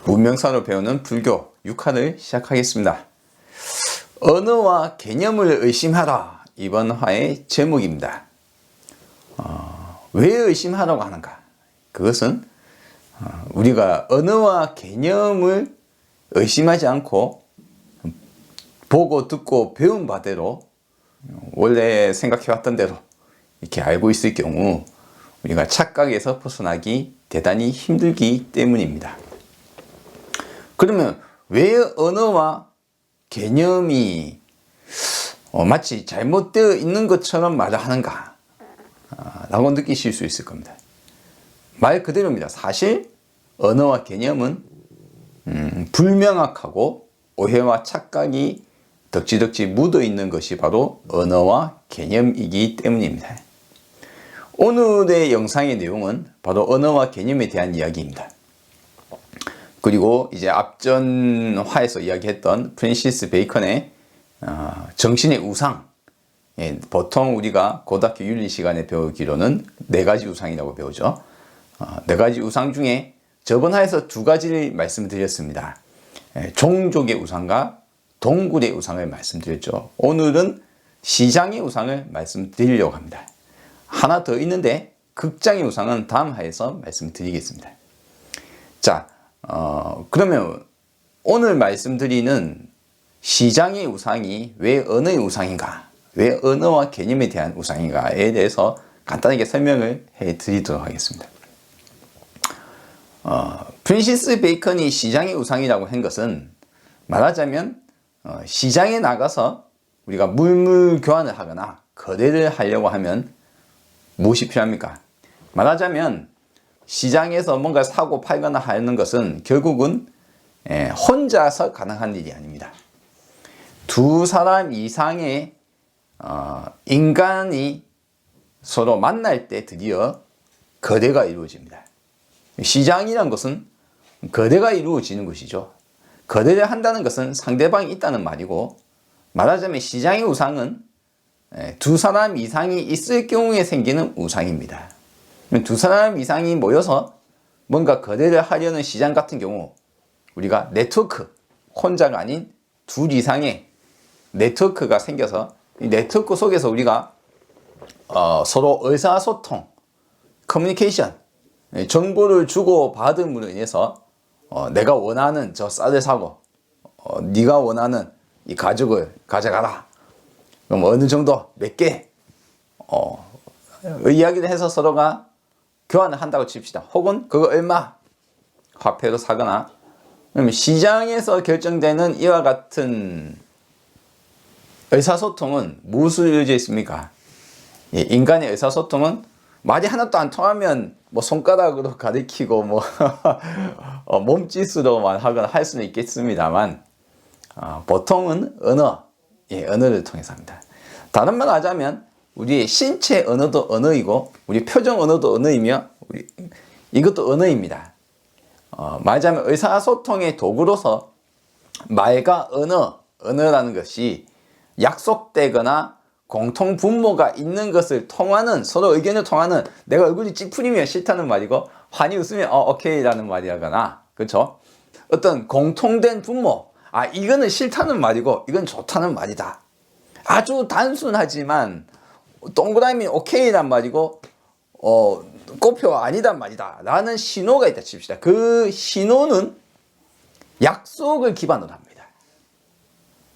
문명사로 배우는 불교 6화를 시작하겠습니다. 언어와 개념을 의심하라. 이번 화의 제목입니다. 왜 의심하라고 하는가? 그것은 우리가 언어와 개념을 의심하지 않고 보고 듣고 배운 바대로 원래 생각해왔던 대로 이렇게 알고 있을 경우 우리가 착각에서 벗어나기 대단히 힘들기 때문입니다. 그러면 왜 언어와 개념이 마치 잘못되어 있는 것처럼 말을 하는가 라고 느끼실 수 있을 겁니다. 말 그대로입니다. 사실 언어와 개념은 불명확하고 오해와 착각이 덕지덕지 묻어 있는 것이 바로 언어와 개념이기 때문입니다. 오늘의 영상의 내용은 바로 언어와 개념에 대한 이야기입니다. 그리고 이제 앞전 화에서 이야기했던 프랜시스 베이컨의 정신의 우상, 보통 우리가 고등학교 윤리 시간에 배우기로는 4가지 우상이라고 배우죠. 4가지 우상 중에 저번 화에서 2가지를 말씀드렸습니다. 종족의 우상과 동굴의 우상을 말씀드렸죠. 오늘은 시장의 우상을 말씀드리려고 합니다. 하나 더 있는데 극장의 우상은 다음 화에서 말씀드리겠습니다. 자, 그러면 오늘 말씀드리는 시장의 우상이 왜 언어의 우상인가? 왜 언어와 개념에 대한 우상인가에 대해서 간단하게 설명을 해드리도록 하겠습니다. 프랜시스 베이컨이 시장의 우상이라고 한 것은 말하자면 시장에 나가서 우리가 물물 교환을 하거나 거래를 하려고 하면 무엇이 필요합니까? 말하자면 시장에서 뭔가 사고 팔거나 하는 것은 결국은 혼자서 가능한 일이 아닙니다. 2사람 이상의 인간이 서로 만날 때 드디어 거래가 이루어집니다. 시장이란 것은 거래가 이루어지는 것이죠. 거래를 한다는 것은 상대방이 있다는 말이고, 말하자면 시장의 우상은 2사람 이상이 있을 경우에 생기는 우상입니다. 2사람 이상이 모여서 뭔가 거래를 하려는 시장 같은 경우 우리가 네트워크, 혼자가 아닌 2 이상의 네트워크가 생겨서 이 네트워크 속에서 우리가 서로 의사소통, 커뮤니케이션, 정보를 주고 받음으로 인해서 내가 원하는 저 쌀을 사고 네가 원하는 이 가죽을 가져가라. 그럼 어느 정도 몇 개 이야기를 해서 서로가 교환을 한다고 칩시다. 혹은 그거 얼마 화폐로 사거나. 그러면 시장에서 결정되는 이와 같은 의사소통은 무엇을 의지해 있습니까? 인간의 의사소통은 말이 하나도 안 통하면 뭐 손가락으로 가리키고 뭐 몸짓으로만 하거나 할 수는 있겠습니다만 보통은 언어를 통해서 합니다. 다른 말 하자면 우리의 신체 언어도 언어이고 우리 표정 언어도 언어이며 이것도 언어입니다. 말하자면 의사소통의 도구로서 말과 언어라는 것이 약속되거나 공통 분모가 있는 것을 통하는, 서로 의견을 통하는, 내가 얼굴이 찌푸리면 싫다는 말이고 환히 웃으면 오케이 라는 말이라거나, 그렇죠? 어떤 공통된 분모, 이거는 싫다는 말이고 이건 좋다는 말이다. 아주 단순하지만 동그라미 오케이란 말이고 꽃표 아니단 말이다 라는 신호가 있다 칩시다. 그 신호는 약속을 기반으로 합니다.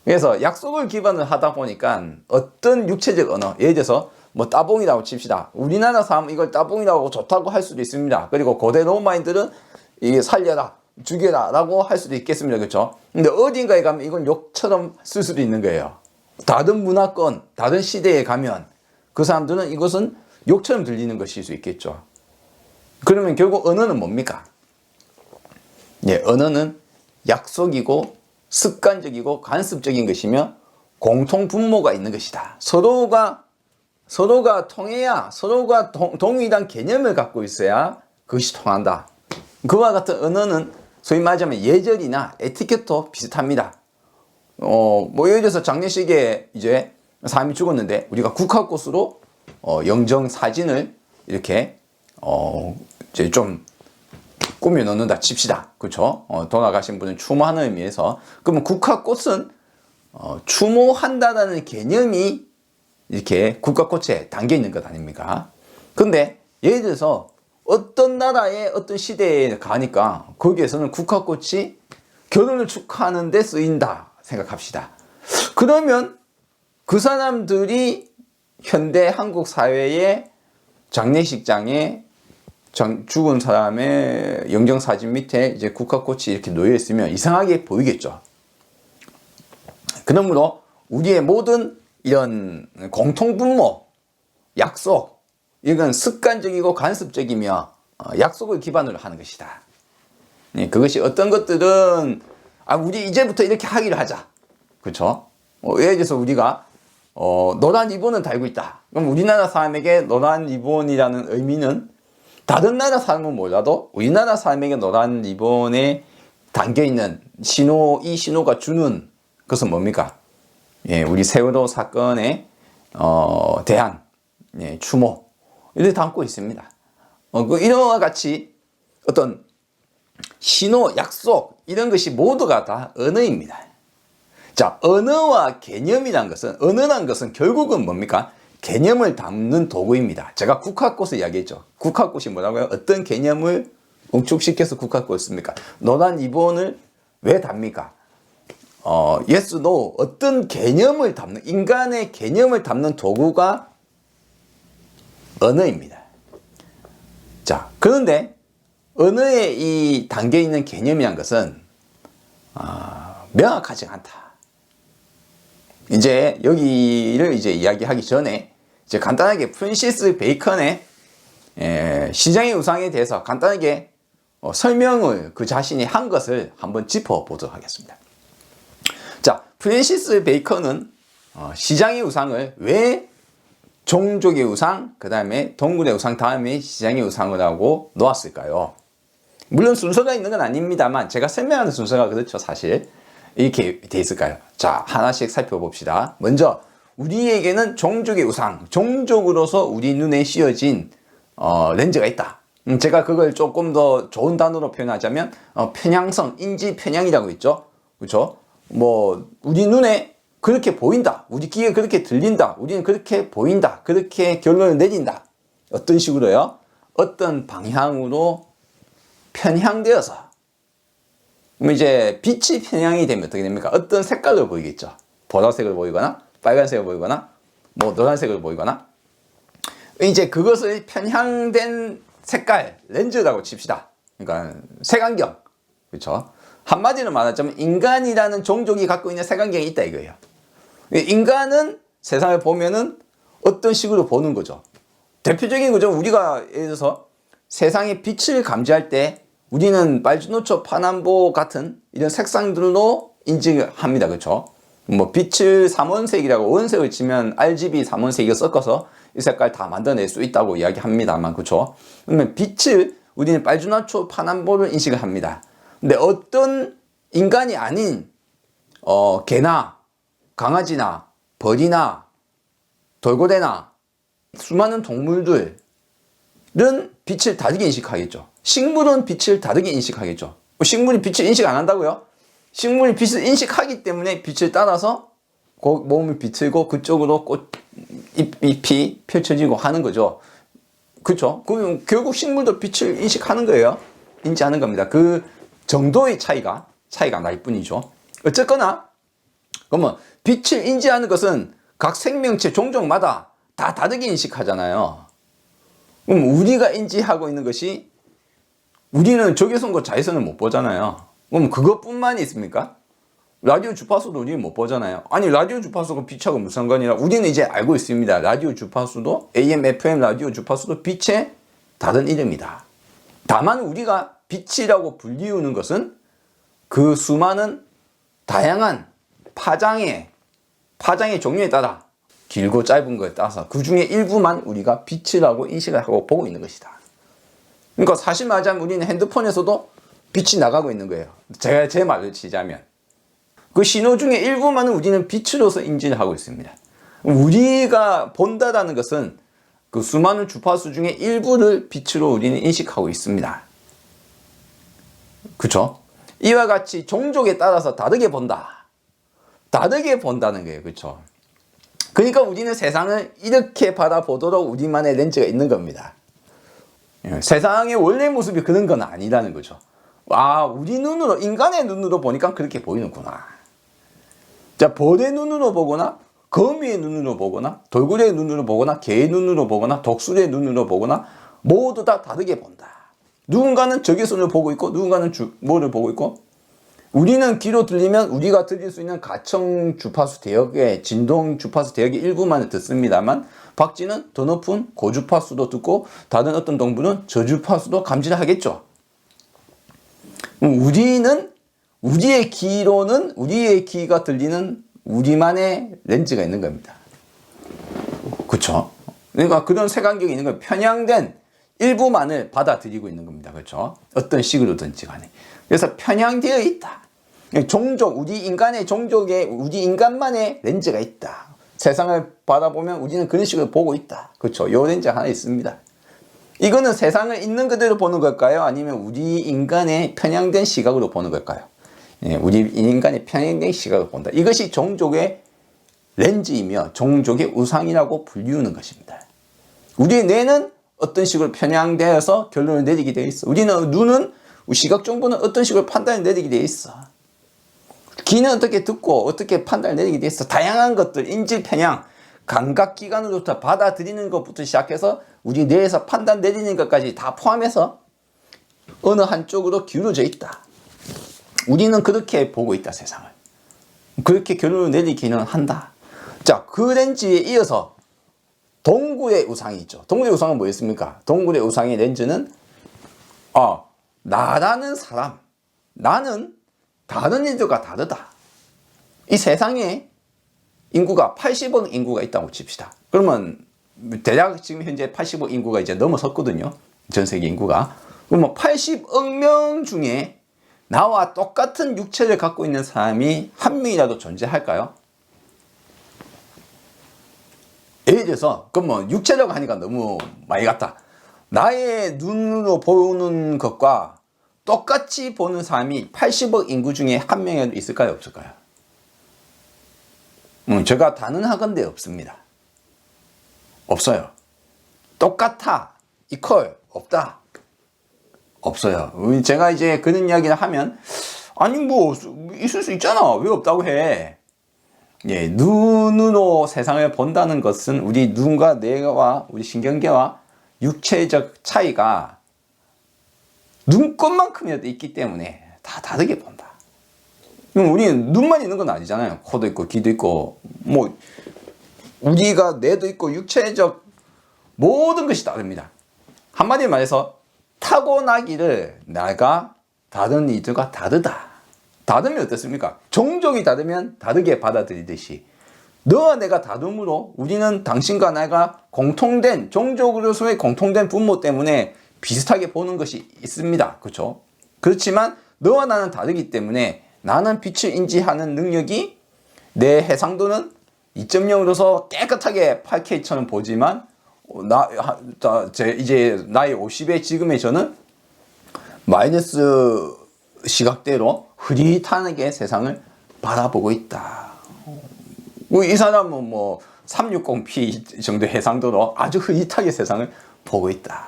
그래서 약속을 기반으로 하다 보니까 어떤 육체적 언어, 예를 들어서 뭐 따봉이라고 칩시다. 우리나라 사람은 이걸 따봉이라고 좋다고 할 수도 있습니다. 그리고 고대 로마인들은 이게 살려라, 죽여라 라고 할 수도 있겠습니다. 그렇죠? 근데 어딘가에 가면 이건 욕처럼 쓸 수도 있는 거예요. 다른 문화권, 다른 시대에 가면 그 사람들은 이것은 욕처럼 들리는 것일 수 있겠죠. 그러면 결국 언어는 뭡니까? 언어는 약속이고 습관적이고 관습적인 것이며 공통 분모가 있는 것이다. 서로가 통해야, 서로가 동일한 개념을 갖고 있어야 그것이 통한다. 그와 같은 언어는 소위 말하자면 예절이나 에티켓도 비슷합니다. 뭐 예를 들어서 장례식에 이제 사람이 죽었는데 우리가 국화꽃으로 영정 사진을 이렇게 이제 좀 꾸며 넣는다 칩시다. 그렇죠? 돌아가신 분을 추모하는 의미에서. 그러면 국화꽃은 추모한다라는 개념이 이렇게 국화꽃에 담겨 있는 것 아닙니까? 근데 예를 들어서 어떤 나라의 어떤 시대에 가니까 거기에서는 국화꽃이 결혼을 축하하는 데 쓰인다 생각합시다. 그러면 그 사람들이 현대 한국 사회의 장례식장에 죽은 사람의 영정사진 밑에 이제 국화꽃이 이렇게 놓여 있으면 이상하게 보이겠죠. 그러므로 우리의 모든 이런 공통분모, 약속, 이건 습관적이고 간섭적이며 약속을 기반으로 하는 것이다. 그것이 어떤 것들은 우리 이제부터 이렇게 하기로 하자. 그렇죠? 예를 들어서 우리가 노란 리본을 달고 있다. 그럼 우리나라 사람에게 노란 리본이라는 의미는 다른 나라 사람은 몰라도 우리나라 사람에게 노란 리본에 담겨있는 신호, 이 신호가 주는 것은 뭡니까? 예, 우리 세월호 사건에 대한 추모 이를 담고 있습니다. 이와 같이 어떤 신호, 약속 이런 것이 모두가 다 언어입니다. 자, 언어와 개념이란 것은, 언어란 것은 결국은 뭡니까? 개념을 담는 도구입니다. 제가 국화꽃을 이야기했죠. 국화꽃이 뭐라고요? 어떤 개념을 응축시켜서 국화꽃을 씁니까? 노란 리본을 왜 답니까? yes, no. 어떤 개념을 담는, 인간의 개념을 담는 도구가 언어입니다. 자, 그런데 언어에 이 담겨 있는 개념이란 것은 명확하지 않다. 이제 여기를 이제 이야기하기 전에 이제 간단하게 프랜시스 베이컨의 시장의 우상에 대해서 간단하게 설명을 그 자신이 한 것을 한번 짚어보도록 하겠습니다. 자, 프랜시스 베이컨은 시장의 우상을 왜 종족의 우상, 그 다음에 동물의 우상, 다음에 시장의 우상을 하고 놓았을까요? 물론 순서가 있는 건 아닙니다만 제가 설명하는 순서가 그렇죠, 사실. 이렇게 돼 있을까요? 자, 하나씩 살펴봅시다. 먼저 우리에게는 종족의 우상, 종족으로서 우리 눈에 씌어진 렌즈가 있다. 제가 그걸 조금 더 좋은 단어로 표현하자면 편향성, 인지 편향이라고 있죠. 그렇죠? 뭐 우리 눈에 그렇게 보인다. 우리 귀에 그렇게 들린다. 우리는 그렇게 보인다. 그렇게 결론을 내린다. 어떤 식으로요? 어떤 방향으로 편향되어서. 그럼 이제 빛이 편향이 되면 어떻게 됩니까? 어떤 색깔로 보이겠죠. 보라색을 보이거나 빨간색을 보이거나 뭐 노란색을 보이거나. 이제 그것을 편향된 색깔, 렌즈라고 칩시다. 그러니까 색안경. 그렇죠? 한마디로 말하자면 인간이라는 종족이 갖고 있는 색안경이 있다 이거예요. 인간은 세상을 보면은 어떤 식으로 보는 거죠. 대표적인 거죠. 우리가 예를 들어서 세상의 빛을 감지할 때 우리는 빨주노초, 파남보 같은 이런 색상들로 인지합니다. 그렇죠? 뭐 빛을 삼원색이라고 원색을 치면 RGB 삼원색이 섞어서 이 색깔 다 만들어낼 수 있다고 이야기합니다만, 그렇죠? 그러면 빛을 우리는 빨주노초, 파남보를 인식을 합니다. 근데 어떤 인간이 아닌 개나 강아지나 벌이나 돌고래나 수많은 동물들은 빛을 다르게 인식하겠죠. 식물은 빛을 다르게 인식하겠죠. 식물이 빛을 인식 안 한다고요? 식물이 빛을 인식하기 때문에 빛을 따라서 몸을 비틀고 그쪽으로 잎이 펼쳐지고 하는 거죠. 그렇죠? 그럼 결국 식물도 빛을 인식하는 거예요. 인지하는 겁니다. 그 정도의 차이가 날 뿐이죠. 어쨌거나 그러면 빛을 인지하는 것은 각 생명체 종족마다 다 다르게 인식하잖아요. 그럼 우리가 인지하고 있는 것이 우리는 적외선과 자외선을 못 보잖아요. 그럼 그것뿐만이 있습니까? 라디오 주파수도 우리는 못 보잖아요. 아니 라디오 주파수가 빛하고 무슨 상관이라 우리는 이제 알고 있습니다. 라디오 주파수도 AM, FM 라디오 주파수도 빛의 다른 이름이다. 다만 우리가 빛이라고 불리우는 것은 그 수많은 다양한 파장의 종류에 따라 길고 짧은 것에 따라서 그 중에 일부만 우리가 빛이라고 인식을 하고 보고 있는 것이다. 그러니까 사실 말하자면 우리는 핸드폰에서도 빛이 나가고 있는 거예요. 제가 제 말을 치자면 그 신호 중에 일부만은 우리는 빛으로서 인지를 하고 있습니다. 우리가 본다라는 것은 그 수많은 주파수 중에 일부를 빛으로 우리는 인식하고 있습니다. 그쵸? 이와 같이 종족에 따라서 다르게 본다. 다르게 본다는 거예요. 그쵸? 그러니까 우리는 세상을 이렇게 바라보도록 우리만의 렌즈가 있는 겁니다. 세상의 원래 모습이 그런 건 아니라는 거죠. 아, 우리 눈으로, 인간의 눈으로 보니까 그렇게 보이는구나. 자, 벌의 눈으로 보거나, 거미의 눈으로 보거나, 돌고래의 눈으로 보거나, 개의 눈으로 보거나, 독수리의 눈으로 보거나, 모두 다 다르게 본다. 누군가는 적외선을 보고 있고, 누군가는 뭐를 보고 있고, 우리는 귀로 들리면 우리가 들릴 수 있는 가청 주파수 대역의 진동 주파수 대역의 일부만을 듣습니다만, 박쥐는 더 높은 고주파수도 듣고 다른 어떤 동물은 저주파수도 감지를 하겠죠. 우리는 우리의 귀로는 우리의 귀가 들리는 우리만의 렌즈가 있는 겁니다. 그렇죠? 그러니까 그런 색안경이 있는 거예요. 편향된 일부만을 받아들이고 있는 겁니다. 그렇죠? 어떤 식으로든지 간에. 그래서 편향되어 있다. 종족, 우리 인간의 종족에 우리 인간만의 렌즈가 있다. 세상을 바라보면 우리는 그런 식으로 보고 있다. 그렇죠? 요 렌즈 하나 있습니다. 이거는 세상을 있는 그대로 보는 걸까요? 아니면 우리 인간의 편향된 시각으로 보는 걸까요? 예, 우리 인간의 편향된 시각을 본다. 이것이 종족의 렌즈이며 종족의 우상이라고 불리우는 것입니다. 우리의 뇌는 어떤 식으로 편향되어서 결론을 내리게 되어 있어. 우리는 눈은 시각 정보는 어떤 식으로 판단을 내리게 되어 있어. 귀는 어떻게 듣고 어떻게 판단을 내리게 되어 있어. 다양한 것들, 인질 편향, 감각기관으로부터 받아들이는 것부터 시작해서 우리 뇌에서 판단 내리는 것까지 다 포함해서 어느 한쪽으로 기울어져 있다. 우리는 그렇게 보고 있다, 세상을. 그렇게 결론을 내리기는 한다. 자, 그 렌즈에 이어서 동굴의 우상이 있죠. 동굴의 우상은 뭐였습니까? 동굴의 우상의 렌즈는 나라는 사람, 나는 다른 이들과 다르다. 이 세상에 인구가 80억 인구가 있다고 칩시다. 그러면 대략 지금 현재 80억 인구가 이제 넘어섰거든요. 전 세계 인구가. 그러면 80억 명 중에 나와 똑같은 육체를 갖고 있는 사람이 한 명이라도 존재할까요? 예를 들어서, 그럼 뭐 육체라고 하니까 너무 많이 같다. 나의 눈으로 보는 것과 똑같이 보는 사람이 80억 인구 중에 한 명이라도 있을까요? 없을까요? 제가 단언하건대 없습니다. 없어요. 똑같아, 이퀄, 없다. 없어요. 제가 이제 그런 이야기를 하면, 아니 뭐 있을 수 있잖아, 왜 없다고 해. 예, 눈으로 세상을 본다는 것은 우리 눈과 뇌와 우리 신경계와 육체적 차이가 눈꽃만큼이라도 있기 때문에 다 다르게 본다. 우리는 눈만 있는 건 아니잖아요. 코도 있고 귀도 있고 뭐 우리가 뇌도 있고 육체적 모든 것이 다릅니다. 한마디로 말해서 타고나기를 내가 다른 이들과 다르다. 다르면 어떻습니까? 종족이 다르면 다르게 받아들이듯이 너와 내가 다름으로 우리는 당신과 내가 공통된 종족으로서의 공통된 분모 때문에 비슷하게 보는 것이 있습니다. 그렇죠? 그렇지만 너와 나는 다르기 때문에 나는 빛을 인지하는 능력이 내 해상도는 2.0으로서 깨끗하게 8K처럼 보지만 이제 나이 50에 지금의 저는 마이너스 시각대로 흐릿하게 세상을 바라보고 있다. 이 사람은 뭐 360p 정도 해상도로 아주 흐릿하게 세상을 보고 있다.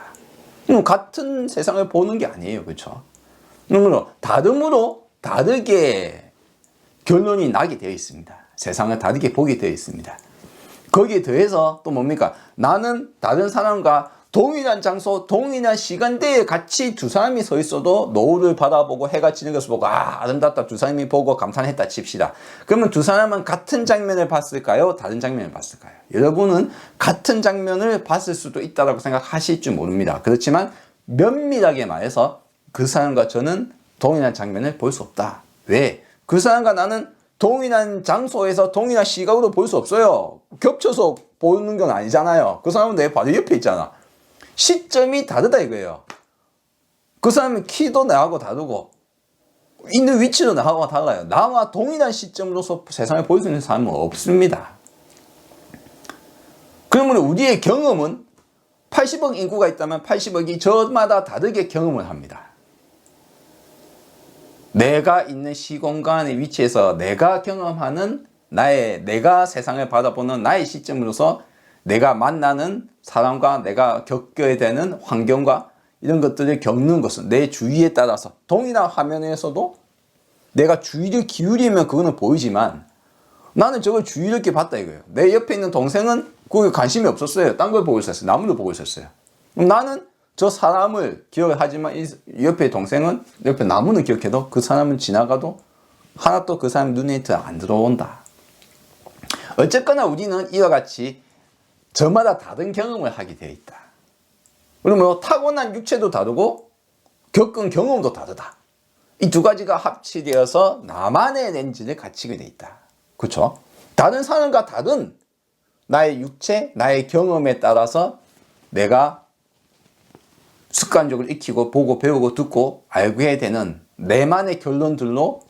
같은 세상을 보는 게 아니에요. 그렇죠? 그러므로 다름으로 다르게 결론이 나게 되어 있습니다. 세상을 다르게 보게 되어 있습니다. 거기에 더해서 또 뭡니까? 나는 다른 사람과 동일한 장소, 동일한 시간대에 같이 두 사람이 서 있어도 노을을 바라보고 해가 지는 것을 보고 아름답다 두 사람이 보고 감탄했다 칩시다. 그러면 두 사람은 같은 장면을 봤을까요? 다른 장면을 봤을까요? 여러분은 같은 장면을 봤을 수도 있다고 생각하실 줄 모릅니다. 그렇지만 면밀하게 말해서 그 사람과 저는 동일한 장면을 볼 수 없다. 왜? 그 사람과 나는 동일한 장소에서 동일한 시각으로 볼 수 없어요. 겹쳐서 보는 건 아니잖아요. 그 사람은 내 바로 옆에 있잖아. 시점이 다르다 이거예요. 그 사람은 키도 나하고 다르고 있는 위치도 나하고 달라요. 나와 동일한 시점으로서 세상을 볼 수 있는 사람은 없습니다. 그러면 우리의 경험은 80억 인구가 있다면 80억이 저마다 다르게 경험을 합니다. 내가 있는 시공간의 위치에서 내가 경험하는 내가 세상을 바라보는 나의 시점으로서 내가 만나는 사람과 내가 겪게 되는 환경과 이런 것들을 겪는 것은 내 주위에 따라서 동일한 화면에서도 내가 주의를 기울이면 그거는 보이지만 나는 저걸 주의 있게 봤다 이거예요. 내 옆에 있는 동생은 거기에 관심이 없었어요. 딴 걸 보고 있었어요. 나무를 보고 있었어요. 나는 저 사람을 기억을 하지만 이 옆에 동생은 옆에 나무는 기억해도 그 사람은 지나가도 하나도 그 사람 눈에 안 들어온다. 어쨌거나 우리는 이와 같이 저마다 다른 경험을 하게 되어 있다. 그리고 뭐 타고난 육체도 다르고 겪은 경험도 다르다. 이 두 가지가 합치되어서 나만의 렌즈를 갖추게 되어 있다. 그렇죠? 다른 사람과 다른 나의 육체, 나의 경험에 따라서 내가 습관적으로 익히고 보고 배우고 듣고 알게 되는 내만의 결론들로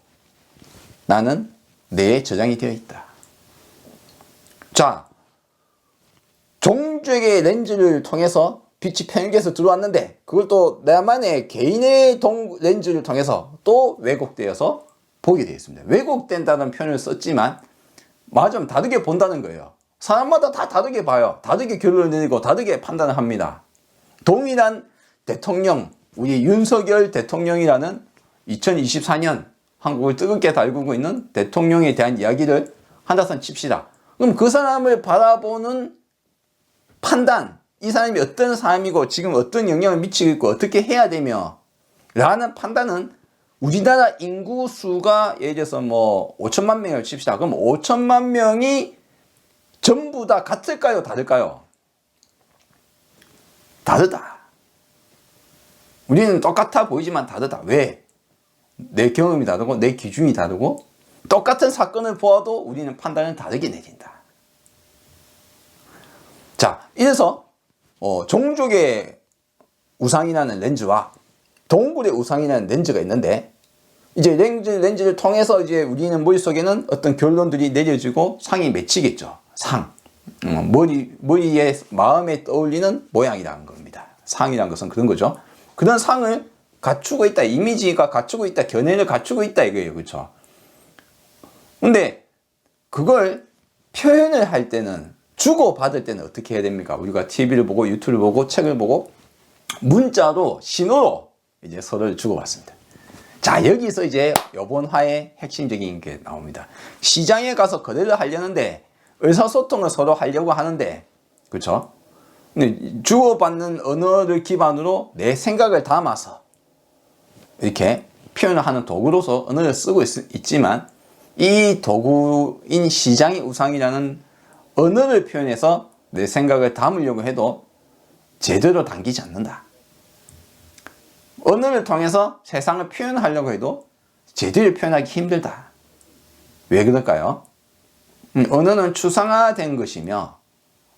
나는 뇌에 저장이 되어 있다. 자, 종족의 렌즈를 통해서 빛이 편육에서 들어왔는데 그걸 또 나만의 개인의 렌즈를 통해서 또 왜곡되어서 보게 되어 있습니다. 왜곡된다는 표현을 썼지만 맞으면 다르게 본다는 거예요. 사람마다 다 다르게 봐요. 다르게 결론을 내리고 다르게 판단을 합니다. 동일한 대통령, 우리 윤석열 대통령이라는 2024년 한국을 뜨겁게 달구고 있는 대통령에 대한 이야기를 한다선 칩시다. 그럼 그 사람을 바라보는 판단, 이 사람이 어떤 사람이고 지금 어떤 영향을 미치고 있고 어떻게 해야 되며 라는 판단은 우리나라 인구 수가 예를 들어서 뭐 5천만 명을 칩시다. 그럼 5천만 명이 전부 다 같을까요? 다를까요? 다르다. 우리는 똑같아 보이지만 다르다. 왜? 내 경험이 다르고 내 기준이 다르고 똑같은 사건을 보아도 우리는 판단을 다르게 내린다. 자, 이래서 종족의 우상이라는 렌즈와 동굴의 우상이라는 렌즈가 있는데 이제 렌즈를 통해서 이제 우리는 머릿속에는 어떤 결론들이 내려지고 상이 맺히겠죠. 상. 머리에 마음에 떠올리는 모양이라는 겁니다. 상이라는 것은 그런 거죠. 그런 상을 갖추고 있다. 이미지가 갖추고 있다. 견해를 갖추고 있다 이거예요. 그렇죠? 근데 그걸 표현을 할 때는 주고받을 때는 어떻게 해야 됩니까? 우리가 TV를 보고 유튜브를 보고 책을 보고 문자로 신호로 이제 서로를 주고받습니다. 자, 여기서 이제 이번 화의 핵심적인 게 나옵니다. 시장에 가서 거래를 하려는데 의사소통을 서로 하려고 하는데 그렇죠? 근데 주고받는 언어를 기반으로 내 생각을 담아서 이렇게 표현을 하는 도구로서 언어를 쓰고 있지만 이 도구인 시장의 우상이라는 언어를 표현해서 내 생각을 담으려고 해도 제대로 담기지 않는다. 언어를 통해서 세상을 표현하려고 해도 제대로 표현하기 힘들다. 왜 그럴까요? 언어는 추상화된 것이며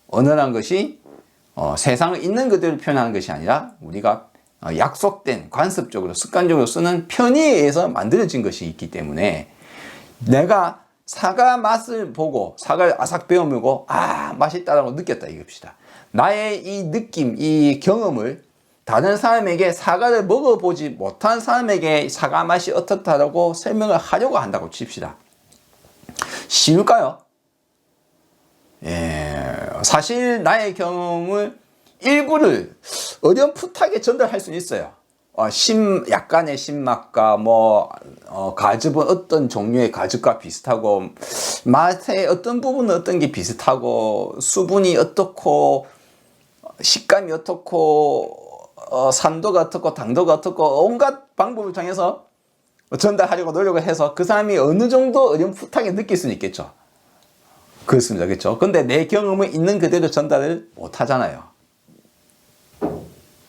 언어란 것이 세상을 있는 그대로 표현하는 것이 아니라 우리가 약속된 관습적으로 습관적으로 쓰는 편의에 의해서 만들어진 것이 있기 때문에 내가 사과 맛을 보고 사과를 아삭 베어물고 맛있다라고 느꼈다 이겁시다. 나의 이 느낌, 이 경험을 다른 사람에게 사과를 먹어보지 못한 사람에게 사과 맛이 어떻다라고 설명을 하려고 한다고 칩시다. 쉬울까요? 사실 나의 경험을 일부를 어렴풋하게 전달할 수는 있어요. 약간의 신맛과 가즙은 어떤 종류의 가즙과 비슷하고 맛의 어떤 부분은 어떤 게 비슷하고 수분이 어떻고 식감이 어떻고 산도가 어떻고 당도가 어떻고 온갖 방법을 통해서 전달하려고 노력을 해서 그 사람이 어느 정도 어렴풋하게 느낄 수는 있겠죠. 그렇습니다. 그렇죠? 근데 내 경험을 있는 그대로 전달을 못 하잖아요.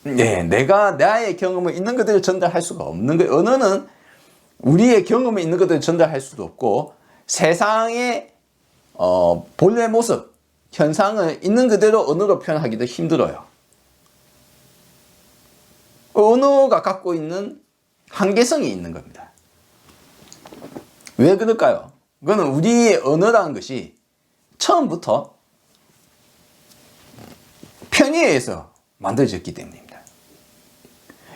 내가 나의 경험을 있는 그대로 전달할 수가 없는 거예요. 언어는 우리의 경험을 있는 그대로 전달할 수도 없고 세상의 본래 모습, 현상을 있는 그대로 언어로 표현하기도 힘들어요. 언어가 갖고 있는 한계성이 있는 겁니다. 왜 그럴까요? 그거는 우리의 언어라는 것이 처음부터 편의에 의해서 만들어졌기 때문입니다.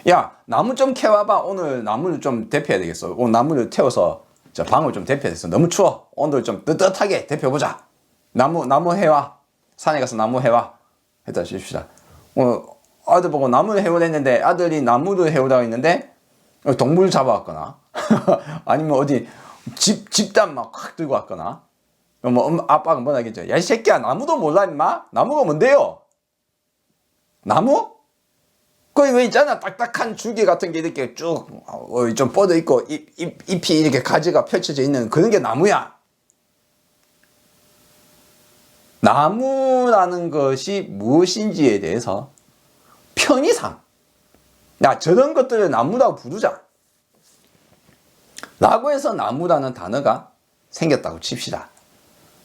야, 나무 좀 캐와봐. 오늘 나무를 좀 데펴야 되겠어. 오늘 나무를 태워서 방을 좀 데펴야 되겠어. 너무 추워. 오늘 좀 뜨뜻하게 데펴보자. 나무 해와. 산에 가서 나무 해와. 했다 칩시다. 아들 보고 나무를 해오랬는데 아들이 나무를 해오다가 있는데 동물 잡아왔거나 아니면 어디 집단 막 확 들고 왔거나 뭐 아빠가 뭐라 하겠죠. 야, 이 새끼야, 나무도 몰라 임마? 나무가 뭔데요? 나무? 거기 왜 있잖아, 딱딱한 줄기 같은 게 이렇게 쭉 좀 뻗어 있고 잎이 이렇게 가지가 펼쳐져 있는 그런 게 나무야. 나무라는 것이 무엇인지에 대해서 편의상, 야, 저런 것들을 나무라고 부르자 라고 해서 나무라는 단어가 생겼다고 칩시다.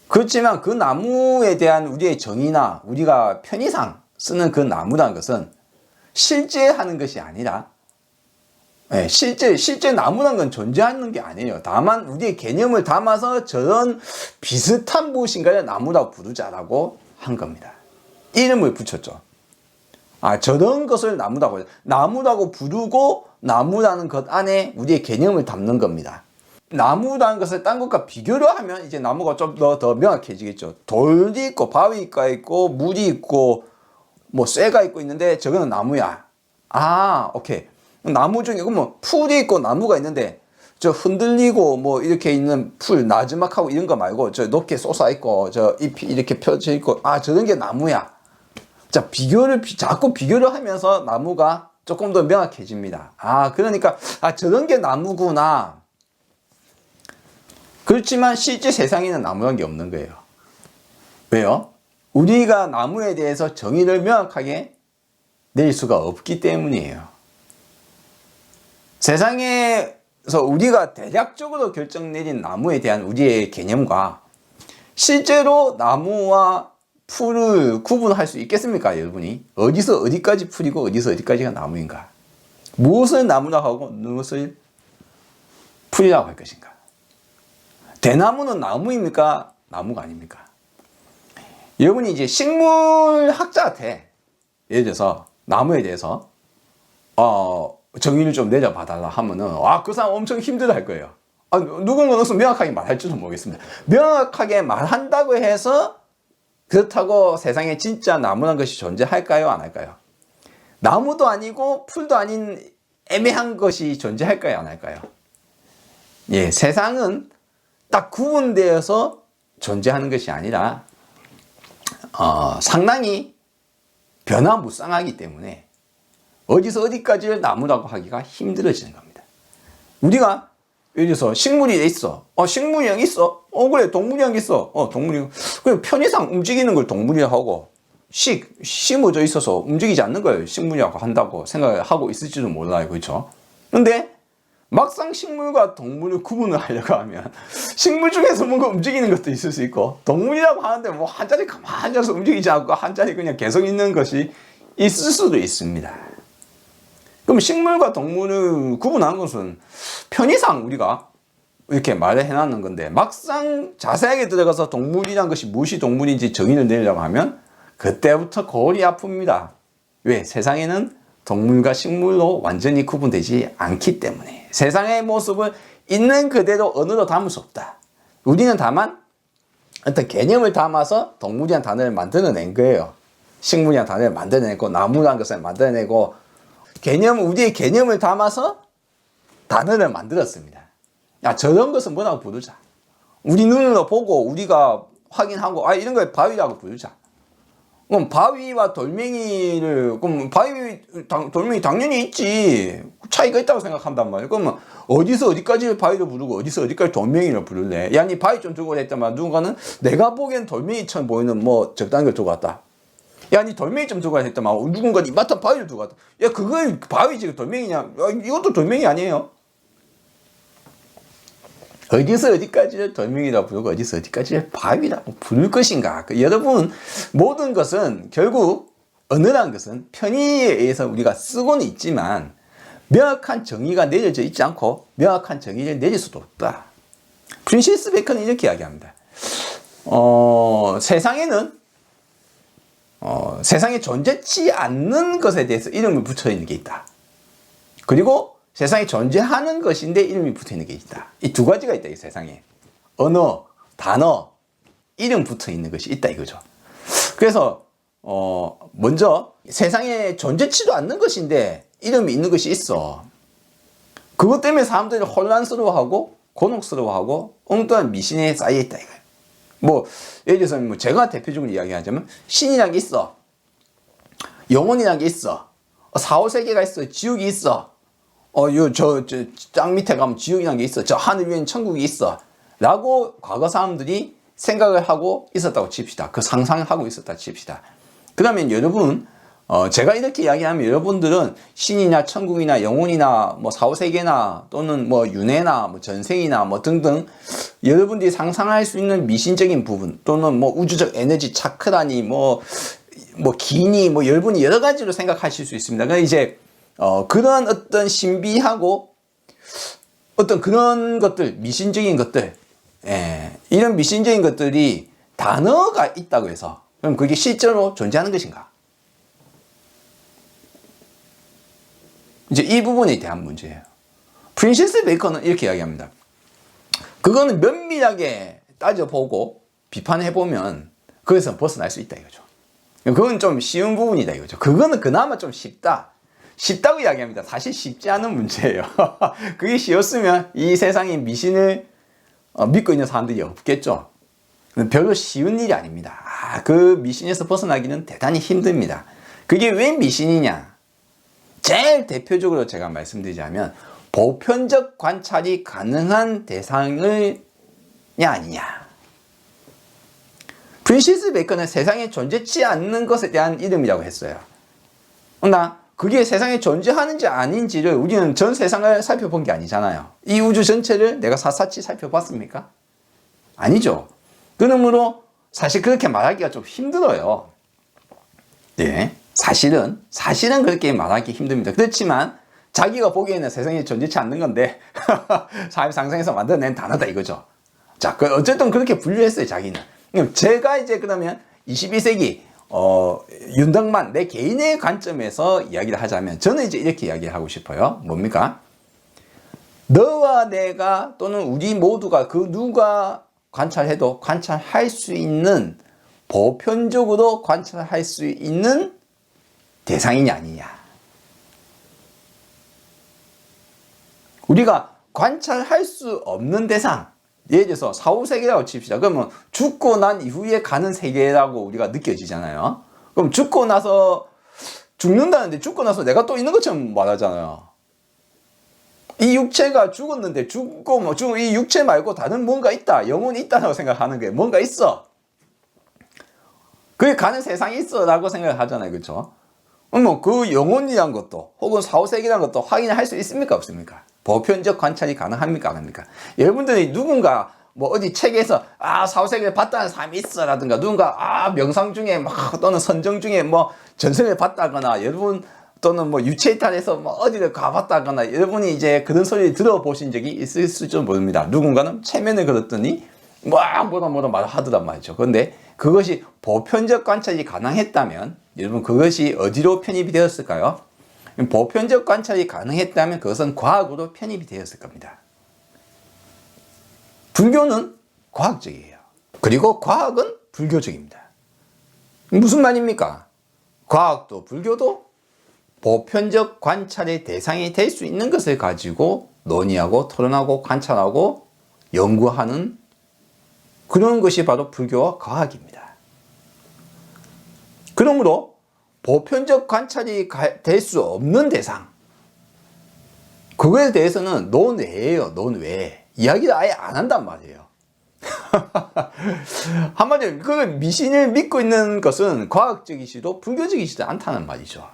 그렇지만 그 나무에 대한 우리의 정의나 우리가 편의상 쓰는 그 나무라는 것은 실제 하는 것이 아니라, 실제 나무라는 건 존재하는 게 아니에요. 다만 우리의 개념을 담아서 저런 비슷한 무엇인가를 나무라고 부르자라고 한 겁니다. 이름을 붙였죠. 저런 것을 나무라고 부르고 나무라는 것 안에 우리의 개념을 담는 겁니다. 나무라는 것을 딴 것과 비교를 하면 이제 나무가 좀 더 명확해지겠죠. 돌이 있고 바위가 있고 물이 있고 뭐 쇠가 있고 있는데 저거는 나무야. 오케이. 나무 중에 그러면 풀이 있고 나무가 있는데 저 흔들리고 뭐 이렇게 있는 풀 나지막하고 이런 거 말고 저 높게 솟아 있고 저 잎이 이렇게 펴져 있고 저런 게 나무야. 자, 자꾸 비교를 하면서 나무가 조금 더 명확해집니다. 그러니까 저런 게 나무구나. 그렇지만 실제 세상에는 나무란 게 없는 거예요. 왜요? 우리가 나무에 대해서 정의를 명확하게 내릴 수가 없기 때문이에요. 세상에서 우리가 대략적으로 결정 내린 나무에 대한 우리의 개념과 실제로 나무와 풀을 구분할 수 있겠습니까, 여러분이? 어디서 어디까지 풀이고 어디서 어디까지가 나무인가? 무엇을 나무라고 하고 무엇을 풀이라고 할 것인가? 대나무는 나무입니까? 나무가 아닙니까? 여러분이 이제 식물학자한테 예를 들어서 나무에 대해서 정의를 좀 내려봐달라 하면은 그 사람 엄청 힘들어 할 거예요. 누군가는 명확하게 말할지도 모르겠습니다. 명확하게 말한다고 해서 그렇다고 세상에 진짜 나무란 것이 존재할까요? 안 할까요? 나무도 아니고 풀도 아닌 애매한 것이 존재할까요? 안 할까요? 예, 세상은 딱 구분되어서 존재하는 것이 아니라 상당히 변화무쌍하기 때문에 어디서 어디까지를 나무라고 하기가 힘들어지는 겁니다. 우리가 예를 들어서 식물이 있어. 식물이랑 있어. 그래, 동물이랑 있어. 동물이. 그냥 편의상 움직이는 걸 동물이라고 하고, 심어져 있어서 움직이지 않는 걸 식물이라고 한다고 생각을 하고 있을지도 몰라요. 그렇죠? 근데 막상 식물과 동물을 구분을 하려고 하면 식물 중에서 뭔가 움직이는 것도 있을 수 있고, 동물이라고 하는데 뭐 한 자리 가만히 앉아서 움직이지 않고 한 자리 그냥 계속 있는 것이 있을 수도 있습니다. 그럼 식물과 동물을 구분하는 것은 편의상 우리가 이렇게 말을 해놨는 건데, 막상 자세하게 들어가서 동물이란 것이 무엇이 동물인지 정의를 내리려고 하면 그때부터 골이 아픕니다. 왜? 세상에는 동물과 식물로 완전히 구분되지 않기 때문에. 세상의 모습을 있는 그대로 언어로 담을 수 없다. 우리는 다만 어떤 개념을 담아서 동물이란 단어를 만들어낸 거예요. 식물이란 단어를 만들어내고 나무란 것을 만들어내고 우리의 개념을 담아서 단어를 만들었습니다. 저런 것은 뭐라고 부르자. 우리 눈으로 보고 우리가 확인하고 이런 걸 바위라고 부르자. 그럼 바위와 돌멩이를 돌멩이 당연히 있지. 차이가 있다고 생각한단 말이에요. 그러면 어디서 어디까지 바위를 부르고 어디서 어디까지 돌멩이를 부를래? 니 바위 좀 들고 왔다만 누군가는 내가 보기엔 돌멩이처럼 보이는 뭐 적당한 걸 들고 왔다. 니 돌멩이 좀 들고 왔다만 누군가 이마트 바위를 들고 왔다. 그걸 바위지 돌멩이냐? 이것도 돌멩이 아니에요. 어디서 어디까지를 돌멩이라고 부르고 어디서 어디까지를 바위라고 부를 것인가. 여러분, 모든 것은 결국 언어라는 것은 편의에 의해서 우리가 쓰고는 있지만 명확한 정의가 내려져 있지 않고 명확한 정의를 내릴 수도 없다. 프린시스 베이컨은 이렇게 이야기합니다. 세상에 존재치 않는 것에 대해서 이름을 붙여 있는 게 있다. 그리고 세상에 존재하는 것인데 이름이 붙어 있는 게 있다. 이 두 가지가 있다, 이 세상에. 언어, 단어, 이름 붙어 있는 것이 있다 이거죠. 그래서 먼저 세상에 존재치도 않는 것인데 이름이 있는 것이 있어. 그것 때문에 사람들이 혼란스러워하고 곤혹스러워하고 엉뚱한 미신에 쌓여 있다 이거예요. 뭐 예를 들어서 뭐 제가 대표적으로 이야기하자면 신이란 게 있어. 영혼이란 게 있어. 사후세계가 있어. 지옥이 있어. 땅 밑에 가면 지옥이란 게 있어. 저 하늘 위에는 천국이 있어. 라고 과거 사람들이 생각을 하고 있었다고 칩시다. 그 상상을 하고 있었다 칩시다. 그러면 여러분, 제가 이렇게 이야기하면 여러분들은 신이나 천국이나 영혼이나 뭐 사후세계나 또는 뭐 윤회나 뭐 전생이나 뭐 등등 여러분들이 상상할 수 있는 미신적인 부분 또는 뭐 우주적 에너지 차크라니 뭐 기니 뭐 여러분이 여러 가지로 생각하실 수 있습니다. 그러니까 이제 그런 어떤 신비하고 어떤 그런 것들, 미신적인 것들, 이런 미신적인 것들이 단어가 있다고 해서 그럼 그게 실제로 존재하는 것인가? 이제 이 부분에 대한 문제예요. 프린세스 베이커는 이렇게 이야기합니다. 그거는 면밀하게 따져보고 비판해보면 거기서 벗어날 수 있다 이거죠. 그건 좀 쉬운 부분이다 이거죠. 그거는 그나마 좀 쉽다고 이야기합니다. 사실 쉽지 않은 문제예요. 그게 쉬웠으면 이 세상에 미신을 믿고 있는 사람들이 없겠죠. 별로 쉬운 일이 아닙니다. 그 미신에서 벗어나기는 대단히 힘듭니다. 그게 왜 미신이냐? 제일 대표적으로 제가 말씀드리자면 보편적 관찰이 가능한 대상을 아니냐. 프린시스 베이컨은 세상에 존재치 않는 것에 대한 이름이라고 했어요. 그러나 그게 세상에 존재하는지 아닌지를 우리는 전 세상을 살펴본 게 아니잖아요. 이 우주 전체를 내가 샅샅이 살펴봤습니까? 아니죠. 그러므로 사실 그렇게 말하기가 좀 힘들어요. 네, 사실은 그렇게 말하기 힘듭니다. 그렇지만 자기가 보기에는 세상에 존재치 않는 건데 사회 상상에서 만들어낸 단어다 이거죠. 자, 어쨌든 그렇게 분류했어요, 자기는. 제가 이제 그러면 21세기 윤덕만 내 개인의 관점에서 이야기를 하자면 저는 이제 이렇게 이야기를 하고 싶어요. 뭡니까? 너와 내가 또는 우리 모두가 그 누가 관찰해도 관찰할 수 있는 보편적으로 관찰할 수 있는 대상이냐 아니냐. 우리가 관찰할 수 없는 대상, 예를 들어서 사후세계라고 칩시다. 그러면 죽고 난 이후에 가는 세계라고 우리가 느껴지잖아요. 그럼 죽고 나서 죽는다는데 죽고 나서 내가 또 있는 것처럼 말하잖아요. 이 육체가 죽었는데 이 육체 말고 다른 뭔가 있다. 영혼이 있다고 생각하는 거예요. 뭔가 있어. 그게 가는 세상이 있어 라고 생각을 하잖아요. 그렇죠? 뭐 그 영혼이란 것도 혹은 사후세계란 것도 확인할 수 있습니까? 없습니까? 보편적 관찰이 가능합니까? 안 합니까? 여러분들이 누군가 뭐 어디 책에서 사후세계를 봤다는 사람이 있어 라든가 누군가 명상 중에 또는 선정 중에 뭐 전생을 봤다거나 여러분 또는 뭐 유체이탈에서 뭐 어디를 가봤다거나 여러분이 이제 그런 소리를 들어보신 적이 있을지 모릅니다. 누군가는 체면을 걸었더니 뭐라 말을 하더란 말이죠. 그런데 그것이 보편적 관찰이 가능했다면 여러분 그것이 어디로 편입이 되었을까요? 보편적 관찰이 가능했다면 그것은 과학으로 편입이 되었을 겁니다. 불교는 과학적이에요. 그리고 과학은 불교적입니다. 무슨 말입니까? 과학도 불교도 보편적 관찰의 대상이 될 수 있는 것을 가지고 논의하고 토론하고 관찰하고 연구하는 그런 것이 바로 불교와 과학입니다. 그러므로 보편적 관찰이 될 수 없는 대상, 그거에 대해서는 논외예요. 논외. 이야기를 아예 안 한단 말이에요. 한마디로 그 미신을 믿고 있는 것은 과학적이지도 불교적이지도 않다는 말이죠.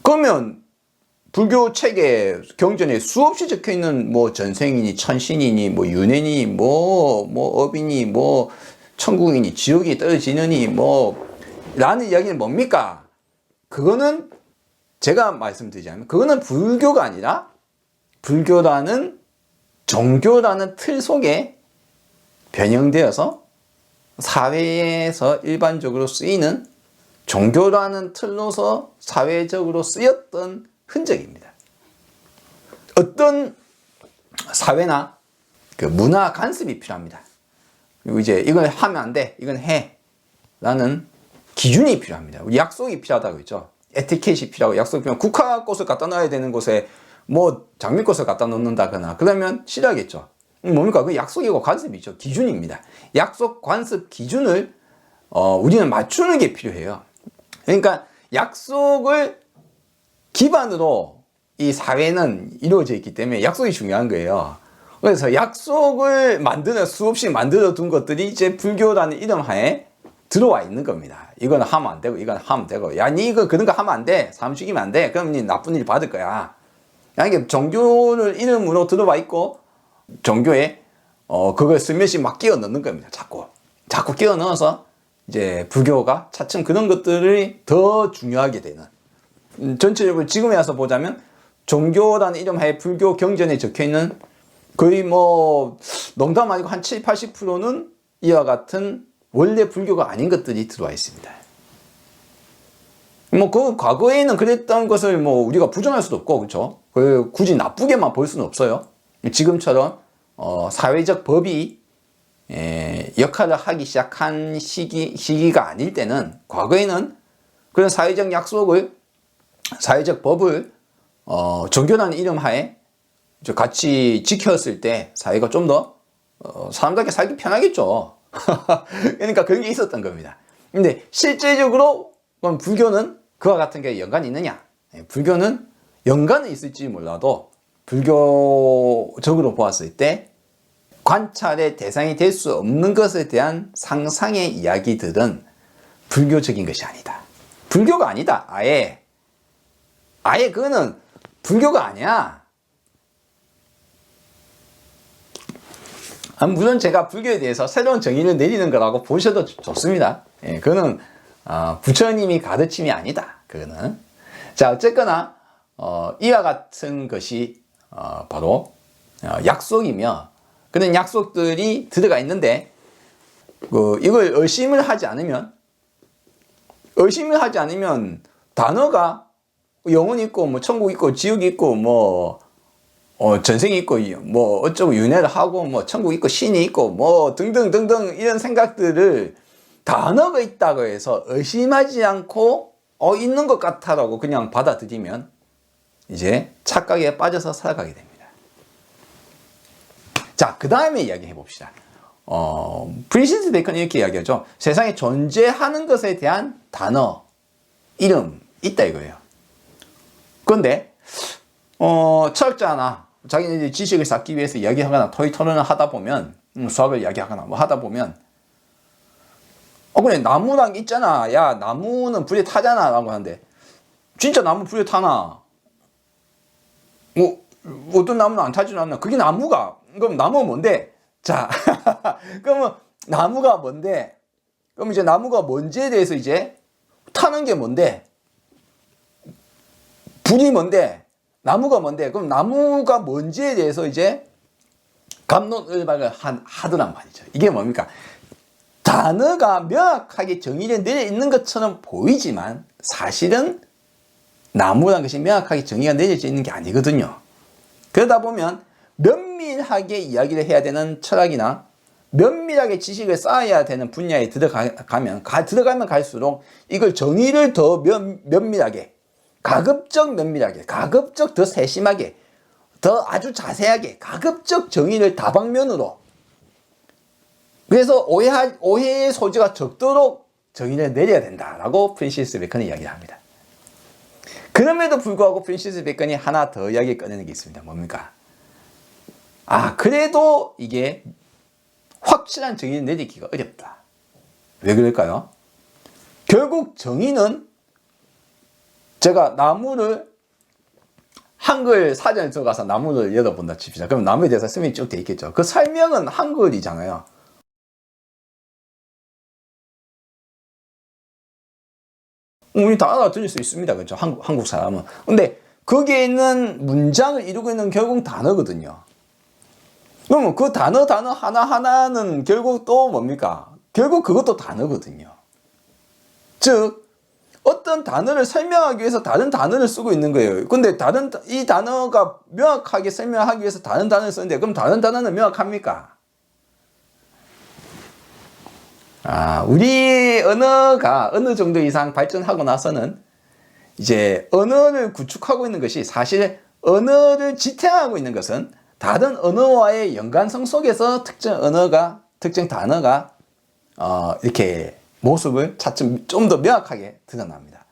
그러면 불교 책에 경전에 수없이 적혀 있는 뭐 전생이니 천신이니 뭐 윤회니 뭐 업이니 뭐 천국이니 지옥이 떨어지느니 뭐 라는 이야기는 뭡니까? 그거는 제가 말씀드리자면 그거는 불교가 아니라 불교라는 종교라는 틀 속에 변형되어서 사회에서 일반적으로 쓰이는 종교라는 틀로서 사회적으로 쓰였던 흔적입니다. 어떤 사회나 그 문화 간섭이 필요합니다. 그리고 이제 이건 하면 안 돼, 이건 해 라는 기준이 필요합니다. 우리 약속이 필요하다고 했죠. 에티켓이 필요하고 약속이 필요하고, 국화꽃을 갖다 놔야 되는 곳에 뭐 장미꽃을 갖다 놓는다거나 그러면 싫어하겠죠. 뭡니까? 그 약속이고 관습이죠. 기준입니다. 약속, 관습, 기준을 우리는 맞추는 게 필요해요. 그러니까 약속을 기반으로 이 사회는 이루어져 있기 때문에 약속이 중요한 거예요. 그래서 약속을 수없이 만들어 둔 것들이 이제 불교라는 이름 하에 들어와 있는 겁니다. 이건 하면 안 되고, 이건 하면 되고, 야, 니 이거 그런 거 하면 안 돼. 사람 죽이면 안 돼. 그럼 니 나쁜 일 받을 거야. 이게 종교를 이름으로 들어와 있고, 종교에 그걸 슬며시 막 끼워 넣는 겁니다. 자꾸 끼워 넣어서 이제 불교가 차츰 그런 것들이 더 중요하게 되는, 전체적으로 지금에 와서 보자면 종교라는 이름 하에 불교 경전에 적혀 있는 거의 뭐 농담 아니고 한 70, 80%는 이와 같은 원래 불교가 아닌 것들이 들어와 있습니다. 뭐 그 과거에는 그랬던 것을 뭐 우리가 부정할 수도 없고, 그렇죠? 굳이 나쁘게만 볼 수는 없어요. 지금처럼 사회적 법이 역할을 하기 시작한 시기가 아닐 때는, 과거에는 그런 사회적 약속을, 사회적 법을 종교라는 이름 하에 같이 지켰을 때 사회가 좀 더 사람답게 살기 편하겠죠. 그러니까 그런 게 있었던 겁니다. 근데 실제적으로 그럼 불교는 그와 같은 게 연관이 있느냐? 불교는 연관은 있을지 몰라도 불교적으로 보았을 때 관찰의 대상이 될 수 없는 것에 대한 상상의 이야기들은 불교적인 것이 아니다. 불교가 아니다. 아예 그거는 불교가 아니야. 물론 제가 불교에 대해서 새로운 정의를 내리는 거라고 보셔도 좋습니다. 그거는 부처님이 가르침이 아니다. 그거는. 자, 어쨌거나 이와 같은 것이 바로 약속이며, 그런 약속들이 들어가 있는데, 이걸 의심을 하지 않으면 단어가 영혼이 있고, 뭐 천국 있고, 지옥이 있고, 뭐 전생이 있고, 뭐 어쩌고 윤회를 하고, 뭐 천국 있고, 신이 있고, 뭐 등등등등 이런 생각들을, 단어가 있다고 해서 의심하지 않고 있는 것 같아라고 그냥 받아들이면 이제 착각에 빠져서 살아가게 됩니다. 자, 그 다음에 이야기해 봅시다. 프린시스 베이컨이 이렇게 이야기하죠. 세상에 존재하는 것에 대한 단어, 이름 있다 이거예요. 그런데 철학자나 자기는 지식을 쌓기 위해서 이야기하거나 토론을 하다 보면, 수학을 이야기하거나 뭐 하다 보면, 그래, 나무랑 있잖아. 야, 나무는 불에 타잖아. 라고 하는데, 진짜 나무 불에 타나? 어떤 나무는 안 타지는 않나? 그게 나무가. 그럼 나무가 뭔데? 자, 그러면 나무가 뭔데? 그럼 이제 나무가 뭔지에 대해서 이제 타는 게 뭔데? 불이 뭔데? 나무가 뭔데? 그럼 나무가 뭔지에 대해서 이제 갑론을박을 하더란 말이죠. 이게 뭡니까? 단어가 명확하게 정의를 내려 있는 것처럼 보이지만 사실은 나무라는 것이 명확하게 정의가 내려져 있는 게 아니거든요. 그러다 보면 면밀하게 이야기를 해야 되는 철학이나 면밀하게 지식을 쌓아야 되는 분야에 들어가면 갈수록 이걸 정의를 더 면밀하게, 가급적 면밀하게, 가급적 더 세심하게, 더 아주 자세하게, 가급적 정의를 다방면으로, 그래서 오해의 소지가 적도록 정의를 내려야 된다라고 프린시스 베이컨이 이야기를 합니다. 그럼에도 불구하고 프린시스 베이컨이 하나 더 이야기 꺼내는 게 있습니다. 뭡니까? 그래도 이게 확실한 정의를 내리기가 어렵다. 왜 그럴까요? 결국 정의는, 제가 나무를, 한글 사전에 들어가서 나무를 열어본다 칩시다. 그럼 나무에 대해서 설명이 쭉 돼 있겠죠. 그 설명은 한글이잖아요. 우리 다 알아들을 수 있습니다. 그렇죠? 한국 사람은. 근데 거기에 있는 문장을 이루고 있는 결국 단어거든요. 그러면 그 단어 하나하나는 결국 또 뭡니까? 결국 그것도 단어거든요. 즉, 어떤 단어를 설명하기 위해서 다른 단어를 쓰고 있는 거예요. 근데 이 단어가 명확하게 설명하기 위해서 다른 단어를 쓰는데 그럼 다른 단어는 명확합니까? 우리 언어가 어느 정도 이상 발전하고 나서는 이제 언어를 구축하고 있는 것이 사실 언어를 지탱하고 있는 것은 다른 언어와의 연관성 속에서 특정 단어가 이렇게 모습을 차츰 좀 더 명확하게 드러납니다.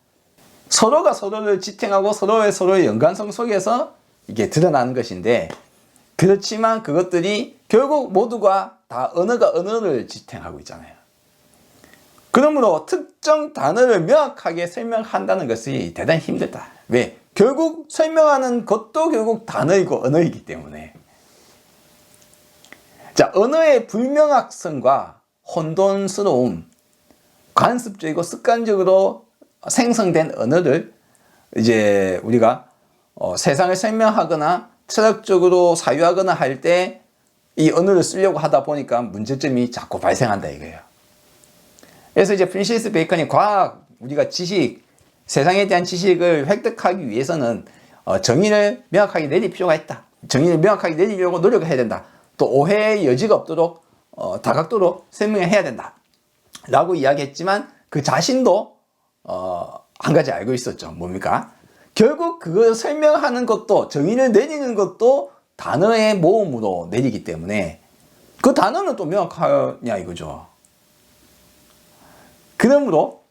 서로가 서로를 지탱하고 서로의 연관성 속에서 이게 드러나는 것인데, 그렇지만 그것들이 결국 모두가 다 언어가 언어를 지탱하고 있잖아요. 그러므로 특정 단어를 명확하게 설명한다는 것이 대단히 힘들다. 왜? 결국 설명하는 것도 결국 단어이고 언어이기 때문에. 자, 언어의 불명확성과 혼돈스러움, 관습적이고 습관적으로 생성된 언어를 이제 우리가 세상을 설명하거나 철학적으로 사유하거나 할 때 이 언어를 쓰려고 하다 보니까 문제점이 자꾸 발생한다 이거예요. 그래서 이제 프랜시스 베이컨이 우리가 세상에 대한 지식을 획득하기 위해서는 정의를 명확하게 내릴 필요가 있다. 정의를 명확하게 내리려고 노력을 해야 된다. 또 오해의 여지가 없도록 다각도로 설명을 해야 된다 라고 이야기했지만, 그 자신도 한 가지 알고 있었죠. 뭡니까? 결국 그걸 설명하는 것도, 정의를 내리는 것도 단어의 모음으로 내리기 때문에 그 단어는 또 명확하냐 이거죠. 그러므로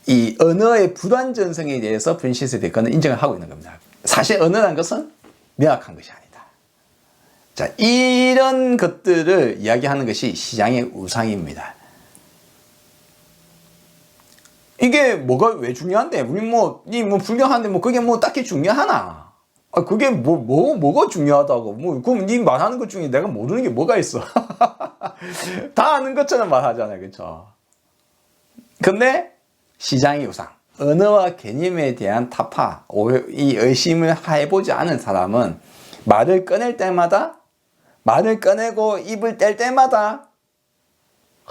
이 언어의 불완전성에 대해서 프랜시스 베이컨은 인정을 하고 있는 겁니다. 사실 언어라는 것은 명확한 것이 아니다. 자, 이런 것들을 이야기하는 것이 시장의 우상입니다. 이게 뭐가 왜 중요한데? 우리 불경하는데 그게 딱히 중요하나? 그게 뭐가 중요하다고? 그럼 네 말하는 것 중에 내가 모르는 게 뭐가 있어? 다 아는 것처럼 말하잖아요, 그렇죠? 근데 시장의 우상, 언어와 개념에 대한 타파, 이 의심을 해보지 않은 사람은 말을 꺼낼 때마다, 말을 꺼내고 입을 뗄 때마다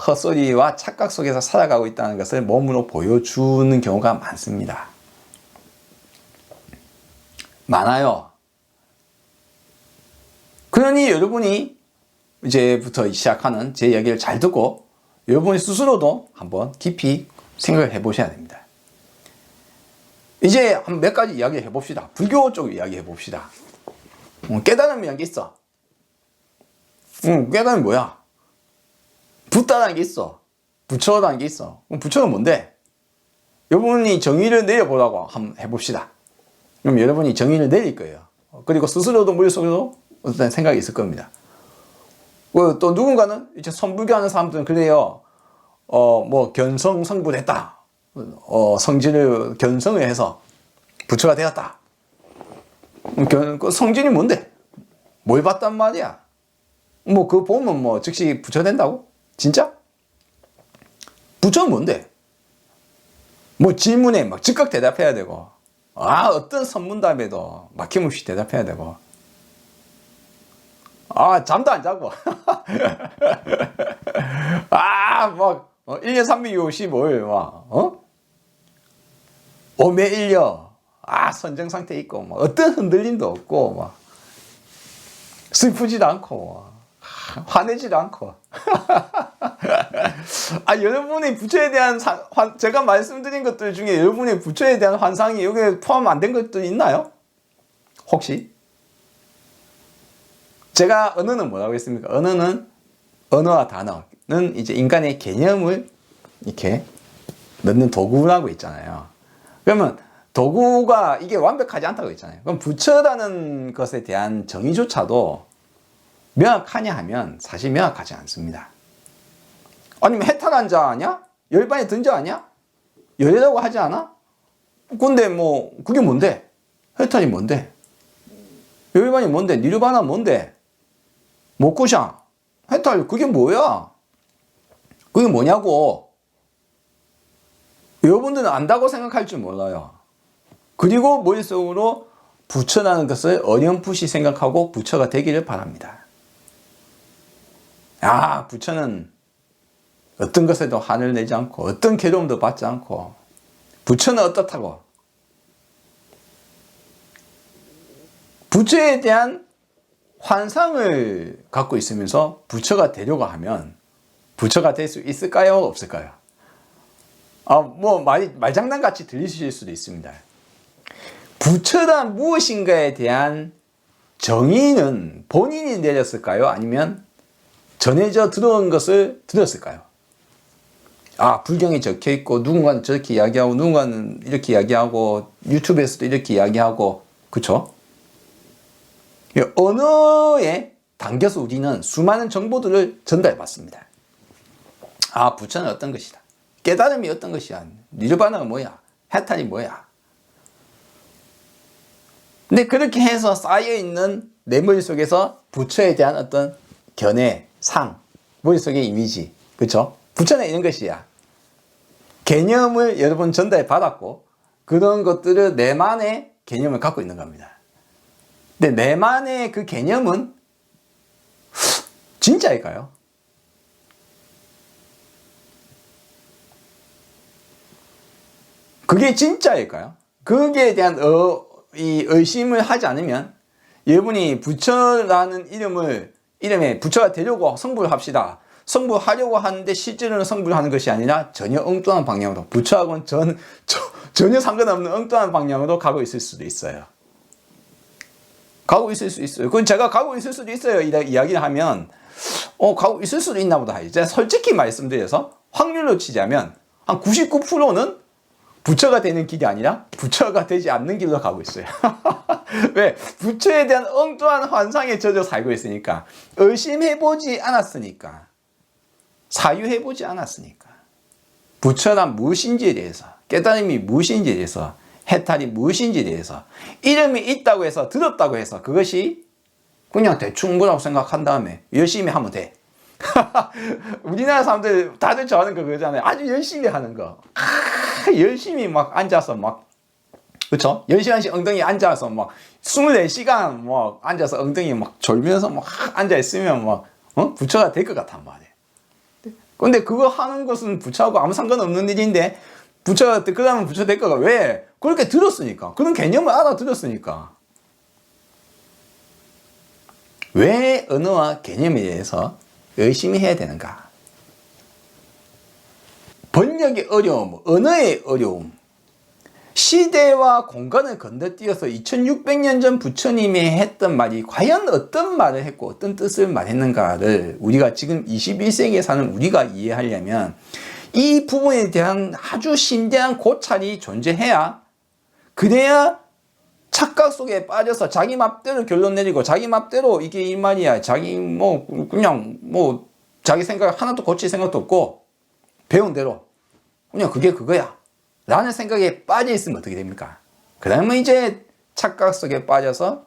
헛소리와 착각 속에서 살아가고 있다는 것을 몸으로 보여주는 경우가 많습니다. 많아요. 그러니 여러분이 이제부터 시작하는 제 이야기를 잘 듣고 여러분 스스로도 한번 깊이 생각을 해보셔야 됩니다. 이제 한 몇 가지 이야기 해봅시다. 불교 쪽 이야기 해봅시다. 깨달음이란 게 있어. 깨달음이 뭐야? 붓다라는 게 있어. 부처라는 게 있어. 그럼 부처는 뭔데? 여러분이 정의를 내려보라고 한번 해봅시다. 그럼 여러분이 정의를 내릴 거예요. 그리고 스스로도 머릿속에도 어떤 생각이 있을 겁니다. 또 누군가는 이제 선불교하는 사람들은 그래요. 성불했다. 성질을 견성을 해서 부처가 되었다. 그 성질이 뭔데? 뭘 봤단 말이야? 그거 보면 즉시 부처 된다고? 진짜? 부처는 뭔데? 질문에 즉각 대답해야 되고, 어떤 선문답에도 막힘없이 대답해야 되고, 잠도 안 자고, 1년 365일, 오매일려, 선정 상태에 있고, 어떤 흔들림도 없고, 슬프지도 않고, 화내지도 않고. 여러분의 부처에 대한 제가 말씀드린 것들 중에 여러분의 부처에 대한 환상이 여기에 포함 안 된 것도 있나요? 혹시? 제가 언어는 뭐라고 했습니까? 언어와 단어는 이제 인간의 개념을 이렇게 넣는 도구라고 있잖아요. 그러면 도구가 이게 완벽하지 않다고 했잖아요. 그럼 부처라는 것에 대한 정의조차도 명확하냐 하면 사실 명확하지 않습니다. 아니면 해탈한 자 아니야? 열반에 든 자 아니야? 열애라고 하지 않아? 근데 그게 뭔데? 해탈이 뭔데? 열반이 뭔데? 니르바나 뭔데? 모쿠샤, 해탈 그게 뭐야? 그게 뭐냐고? 여러분들은 안다고 생각할 줄 몰라요. 그리고 머릿속으로 부처라는 것을 어렴풋이 생각하고 부처가 되기를 바랍니다. 부처는 어떤 것에도 화를 내지 않고 어떤 괴로움도 받지 않고 부처는 어떻다고? 부처에 대한 환상을 갖고 있으면서 부처가 되려고 하면 부처가 될 수 있을까요? 없을까요? 말장난같이 들리실 수도 있습니다. 부처란 무엇인가에 대한 정의는 본인이 내렸을까요? 아니면 전해져 들어온 것을 들었을까요? 불경에 적혀 있고 누군가는 저렇게 이야기하고 누군가는 이렇게 이야기하고 유튜브에서도 이렇게 이야기하고, 그쵸? 언어에 담겨서 우리는 수많은 정보들을 전달받습니다. 부처는 어떤 것이다. 깨달음이 어떤 것이야. 니르바나가 뭐야. 해탈이 뭐야. 근데 그렇게 해서 쌓여있는 내 머릿속에서 부처에 대한 어떤 견해, 상, 머릿속의 이미지, 그쵸? 부처는 이런 것이야. 개념을 여러분 전달받았고 그런 것들을 내만의 개념을 갖고 있는 겁니다. 근데 내만의 그 개념은 진짜일까요? 그게 진짜일까요? 거기에 대한 의심을 하지 않으면 여러분이 부처라는 이름에 부처가 되려고 성불을 합시다. 성불하려고 하는데 실제로는 성불을 하는 것이 아니라 전혀 엉뚱한 방향으로, 부처하고는 전혀 상관없는 엉뚱한 방향으로 가고 있을 수도 있어요. 가고 있을 수 있어요. 그건 제가 가고 있을 수도 있어요. 이야기를 하면 가고 있을 수도 있나 보다. 이제 솔직히 말씀드려서 확률로 치자면 한 99%는 부처가 되는 길이 아니라 부처가 되지 않는 길로 가고 있어요. 왜? 부처에 대한 엉뚱한 환상에 젖어 살고 있으니까, 의심해보지 않았으니까, 사유해보지 않았으니까, 부처란 무엇인지에 대해서, 깨달음이 무엇인지에 대해서, 해탈이 무엇인지에 대해서, 이름이 있다고 해서, 들었다고 해서 그것이 그냥 대충 뭐라고 생각한 다음에 열심히 하면 돼. 우리나라 사람들 다들 좋아하는 거 그러잖아요. 아주 열심히 하는 거. 열심히 막 앉아서 그쵸? 10시간씩 엉덩이 앉아서 24시간 앉아서 엉덩이 졸면서 앉아있으면 부처가 될 것 같단 말이에요. 근데 그거 하는 것은 부처하고 아무 상관없는 일인데, 부처가 그러면 부처 될 거가 왜? 그렇게 들었으니까. 그런 개념을 알아들었으니까. 왜 언어와 개념에 대해서 열심히 해야 되는가? 번역의 어려움, 언어의 어려움, 시대와 공간을 건너뛰어서 2600년 전 부처님이 했던 말이 과연 어떤 말을 했고 어떤 뜻을 말했는가를 우리가 지금 21세기에 사는 우리가 이해하려면 이 부분에 대한 아주 심대한 고찰이 존재해야, 그래야 착각 속에 빠져서 자기 맘대로 결론 내리고 자기 맘대로 이게 이 말이야, 자기 자기 생각 하나도 고칠 생각도 없고 배운 대로 그냥 그게 그거야 라는 생각에 빠져 있으면 어떻게 됩니까? 그러면 이제 착각 속에 빠져서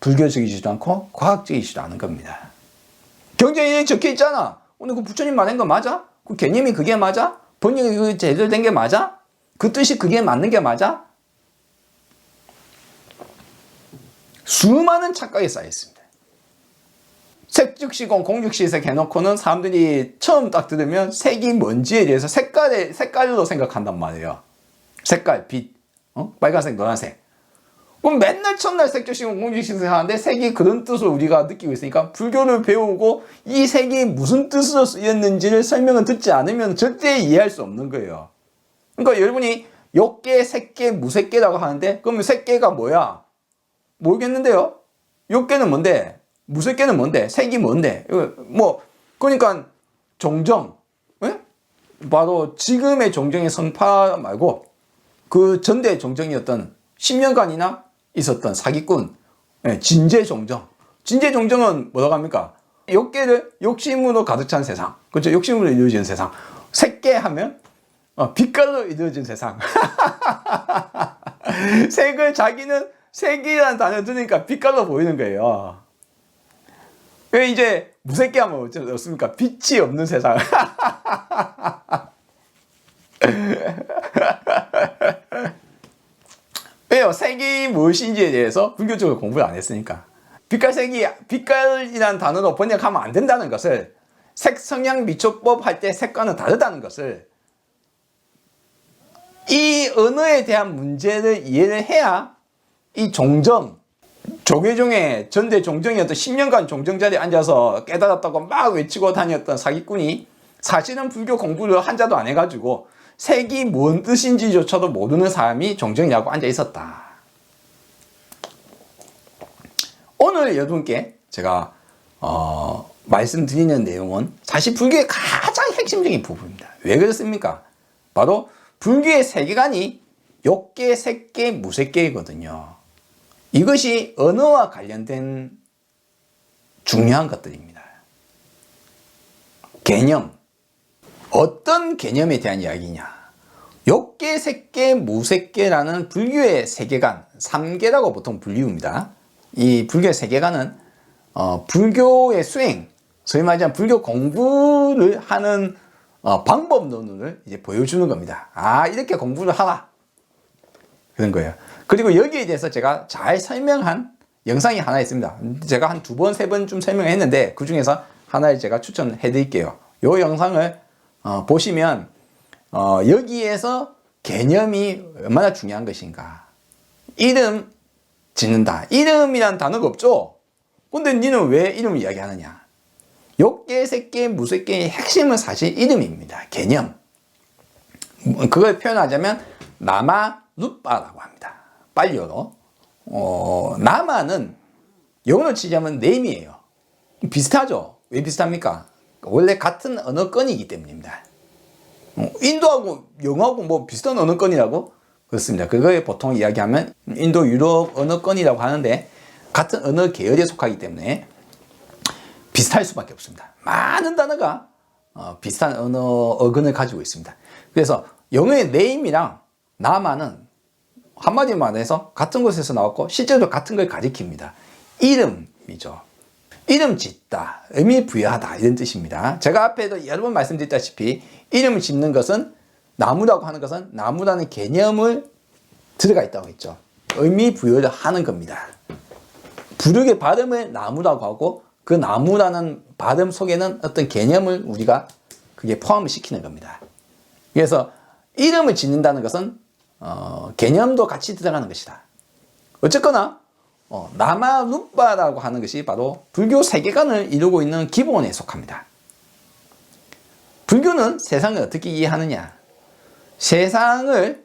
불교적이지도 않고 과학적이지도 않은 겁니다. 경전에 적혀 있잖아. 오늘 그 부처님 말한 거 맞아? 그 개념이 그게 맞아? 번역이 그 제대로 된 게 맞아? 그 뜻이 그게 맞는 게 맞아? 수많은 착각이 쌓여 있습니다. 색즉시공 공즉시색 해놓고는 사람들이 처음 딱 들으면 색이 뭔지에 대해서 색깔로 생각한단 말이에요. 색깔, 빛, 빨간색, 노란색. 그럼 맨날 첫날 색즉시공 공즉시색 하는데 색이 그런 뜻을 우리가 느끼고 있으니까 불교를 배우고 이 색이 무슨 뜻으로 쓰였는지를 설명을 듣지 않으면 절대 이해할 수 없는 거예요. 그러니까 여러분이 욕계, 색계, 무색계라고 하는데 그러면 색계가 뭐야? 모르겠는데요. 욕계는 뭔데? 무색계는 뭔데? 색이 뭔데? 그러니까 종정, 예? 바로 지금의 종정의 성파 말고 그 전대 종정이었던 10년간이나 있었던 사기꾼, 예, 진제종정. 진제종정은 뭐라고 합니까? 욕계를 욕심으로 가득 찬 세상, 그렇죠? 욕심으로 이루어진 세상. 색계 하면 빛깔로 이루어진 세상. 색을 자기는 색이라는 단어 들으니까 빛깔로 보이는 거예요. 왜 이제 무색계 하면 어떻습니까? 빛이 없는 세상. 왜요? 색이 무엇인지에 대해서 불교적으로 공부를 안 했으니까. 빛깔이라는 단어로 번역하면 안 된다는 것을 색성향미초법 할 때 색과는 다르다는 것을 이 언어에 대한 문제를 이해를 해야 이 종정, 조계종의 전대 종정이었던 10년간 종정 자리에 앉아서 깨달았다고 막 외치고 다녔던 사기꾼이 사실은 불교 공부를 한자도 안 해가지고 색이 뭔 뜻인지조차도 모르는 사람이 종정이라고 앉아 있었다. 오늘 여러분께 제가 말씀드리는 내용은 사실 불교의 가장 핵심적인 부분입니다. 왜 그렇습니까? 바로 불교의 세계관이 욕계, 색계, 무색계이거든요. 이것이 언어와 관련된 중요한 것들입니다. 개념. 어떤 개념에 대한 이야기냐? 욕계, 색계, 무색계라는 불교의 세계관, 3계라고 보통 불리웁니다. 이 불교의 세계관은 불교의 수행, 소위 말하자면 불교 공부를 하는 방법론을 이제 보여주는 겁니다. 아, 이렇게 공부를 하라. 그런 거예요. 그리고 여기에 대해서 제가 잘 설명한 영상이 하나 있습니다. 제가 한 2번, 3번쯤 설명을 했는데 그 중에서 하나를 제가 추천해 드릴게요. 이 영상을 보시면 여기에서 개념이 얼마나 중요한 것인가. 이름 짓는다. 이름이란 단어가 없죠? 근데 니는 왜 이름을 이야기하느냐? 욕계, 색계, 무색계의 핵심은 사실 이름입니다. 개념. 그걸 표현하자면 나마 루빠라고 합니다. 빨리어로. 나마는 영어로 치자면 name이에요. 비슷하죠? 왜 비슷합니까? 원래 같은 언어권이기 때문입니다. 인도하고 영어하고 뭐 비슷한 언어권이라고? 그렇습니다. 그거에 보통 이야기하면 인도 유럽 언어권이라고 하는데 같은 언어 계열에 속하기 때문에 비슷할 수밖에 없습니다. 많은 단어가 비슷한 언어 어근을 가지고 있습니다. 그래서 영어의 name이랑 나마는 한마디로 말해서 같은 곳에서 나왔고 실제로 같은 걸 가리킵니다. 이름이죠. 이름 짓다, 의미 부여하다 이런 뜻입니다. 제가 앞에도 여러 번 말씀드렸다시피 이름을 짓는 것은 나무라고 하는 것은 나무라는 개념을 들어가 있다고 했죠. 의미 부여를 하는 겁니다. 불교의 발음을 나무라고 하고 그 나무라는 발음 속에는 어떤 개념을 우리가 그게 포함을 시키는 겁니다. 그래서 이름을 짓는다는 것은 개념도 같이 들어가는 것이다. 어쨌거나 나마루빠라고 하는 것이 바로 불교 세계관을 이루고 있는 기본에 속합니다. 불교는 세상을 어떻게 이해하느냐? 세상을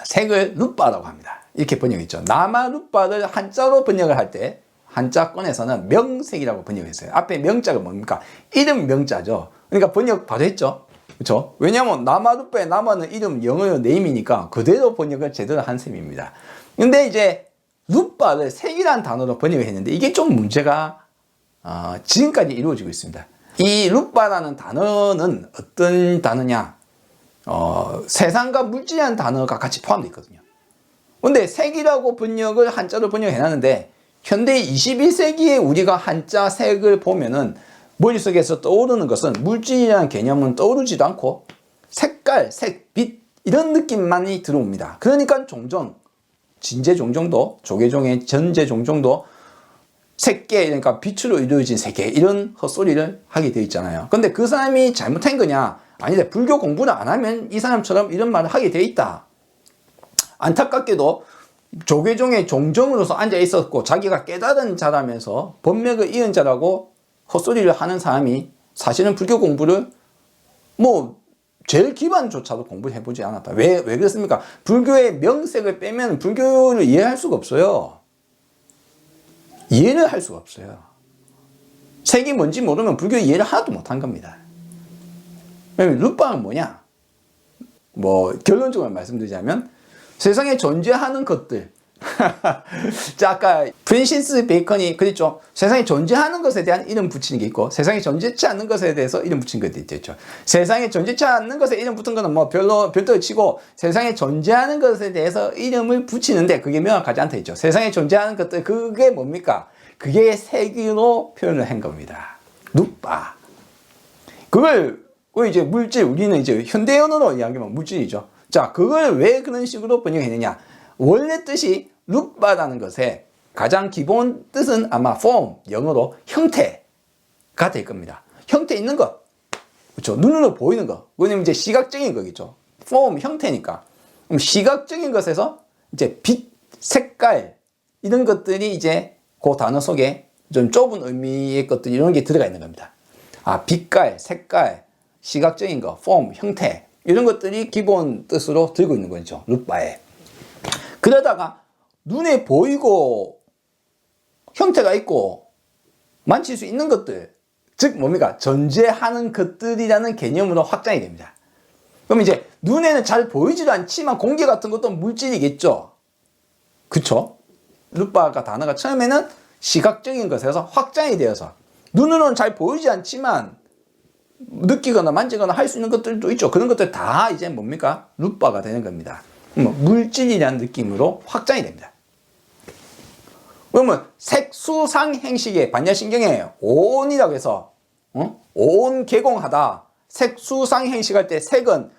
색을 루빠라고 합니다. 이렇게 번역했죠. 나마루빠를 한자로 번역을 할 때 한자권에서는 명색이라고 번역했어요. 앞에 명자가 뭡니까? 이름 명자죠. 그러니까 번역 바로 했죠. 그렇죠? 왜냐하면 나마루빠의 나마는 이름 영어로 네임이니까 그대로 번역을 제대로 한 셈입니다. 근데 이제 루빠를 색이라는 단어로 번역을 했는데 이게 좀 문제가 지금까지 이루어지고 있습니다. 이 루빠라는 단어는 어떤 단어냐? 세상과 물질이라는 단어가 같이 포함되어 있거든요. 근데 색이라고 번역을 한자로 번역해놨는데 현대 21세기에 우리가 한자 색을 보면은 머릿속에서 떠오르는 것은 물질이라는 개념은 떠오르지도 않고 색깔, 색, 빛 이런 느낌만이 들어옵니다. 그러니까 종종 진제종종도 조계종의 전제종종도 색계 그러니까 빛으로 이루어진 세계 이런 헛소리를 하게 되어 있잖아요. 근데 그 사람이 잘못한 거냐? 아니다. 불교 공부를 안 하면 이 사람처럼 이런 말을 하게 되어 있다. 안타깝게도 조계종의 종정으로서 앉아 있었고 자기가 깨달은 자라면서 법맥을 이은 자라고 헛소리를 하는 사람이 사실은 불교 공부를 제일 기반조차도 공부를 해보지 않았다. 왜 그렇습니까? 불교의 명색을 빼면 불교를 이해할 수가 없어요. 이해를 할 수가 없어요. 색이 뭔지 모르면 불교 이해를 하나도 못한 겁니다. 루빠는 뭐냐? 결론적으로 말씀드리자면 세상에 존재하는 것들 자, 아까 프랜시스 베이컨이 그랬죠. 세상에 존재하는 것에 대한 이름 붙이는 게 있고 세상에 존재치 않는 것에 대해서 이름 붙이는 것도 있죠. 세상에 존재치 않는 것에 이름 붙은 거는 별도로 치고 세상에 존재하는 것에 대해서 이름을 붙이는데 그게 명확하지 않다 했죠. 세상에 존재하는 것들 그게 뭡니까? 그게 색으로 표현을 한 겁니다. 루빠. 그걸 이제 물질 우리는 이제 현대 언어로 이야기하면 물질이죠. 자, 그걸 왜 그런 식으로 번역했느냐? 원래 뜻이 루빠라는 것의 가장 기본 뜻은 아마 form, 영어로 형태, 될 겁니다. 형태 있는 것. 그렇죠. 눈으로 보이는 것. 그거는 이제 시각적인 거겠죠. 폼, 형태니까. 그럼 시각적인 것에서 이제 빛, 색깔, 이런 것들이 이제 그 단어 속에 좀 좁은 의미의 것들, 이런 게 들어가 있는 겁니다. 아, 빛깔, 색깔, 시각적인 거, 폼, 형태, 이런 것들이 기본 뜻으로 들고 있는 거죠. 룻바에. 그러다가 눈에 보이고 형태가 있고 만질 수 있는 것들, 즉 뭡니까? 존재하는 것들이라는 개념으로 확장이 됩니다. 그럼 이제 눈에는 잘 보이지도 않지만 공기 같은 것도 물질이겠죠. 그쵸? 룻바가 단어가 처음에는 시각적인 것에서 확장이 되어서 눈으로는 잘 보이지 않지만 느끼거나 만지거나 할 수 있는 것들도 있죠. 그런 것들 다 이제 뭡니까? 룻바가 되는 겁니다. 물질이라는 느낌으로 확장이 됩니다. 그러면 색수상 행식의 반야신경에 온이라고 해서 온 개공하다. 색수상 행식할 때 색은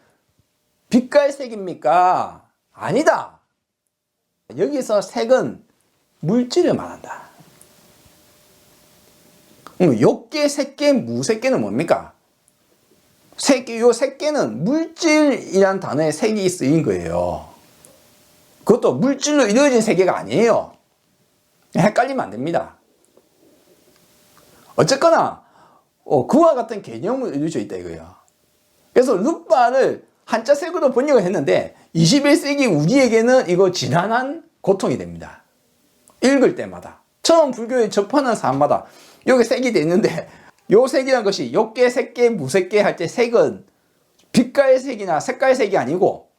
빛깔색입니까? 아니다. 여기서 색은 물질을 말한다. 욕계, 색계, 무색계는 뭡니까? 요 색계는 물질이란 단어에 색이 쓰인 거예요. 그것도 물질로 이루어진 세계가 아니에요. 헷갈리면 안 됩니다. 어쨌거나 그와 같은 개념을 이루어져 있다 이거예요. 그래서 룻바를 한자 색으로 번역을 했는데 21세기 우리에게는 이거 지난한 고통이 됩니다. 읽을 때마다 처음 불교에 접하는 사람마다 여기 색이 돼 있는데 요 색이라는 것이 욕계, 색계, 무색계 할 때 색은 빛깔 색이나 색깔 색이 아니고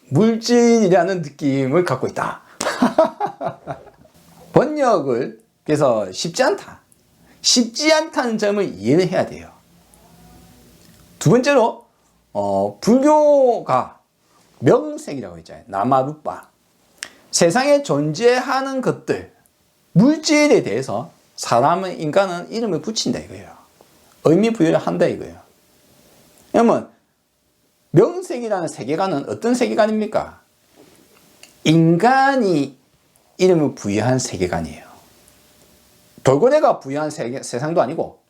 물질이라는 느낌을 갖고 있다. 번역을 그래서 쉽지 않다. 쉽지 않다는 점을 이해를 해야 돼요. 두 번째로 불교가 명색이라고 했잖아요. 나마룻바. 세상에 존재하는 것들, 물질에 대해서 사람은, 인간은 이름을 붙인다 이거예요. 의미 부여를 한다 이거예요. 그러면 명색이라는 세계관은 어떤 세계관입니까? 인간이 이름을 부여한 세계관이에요. 돌고래가 부여한 세상도 아니고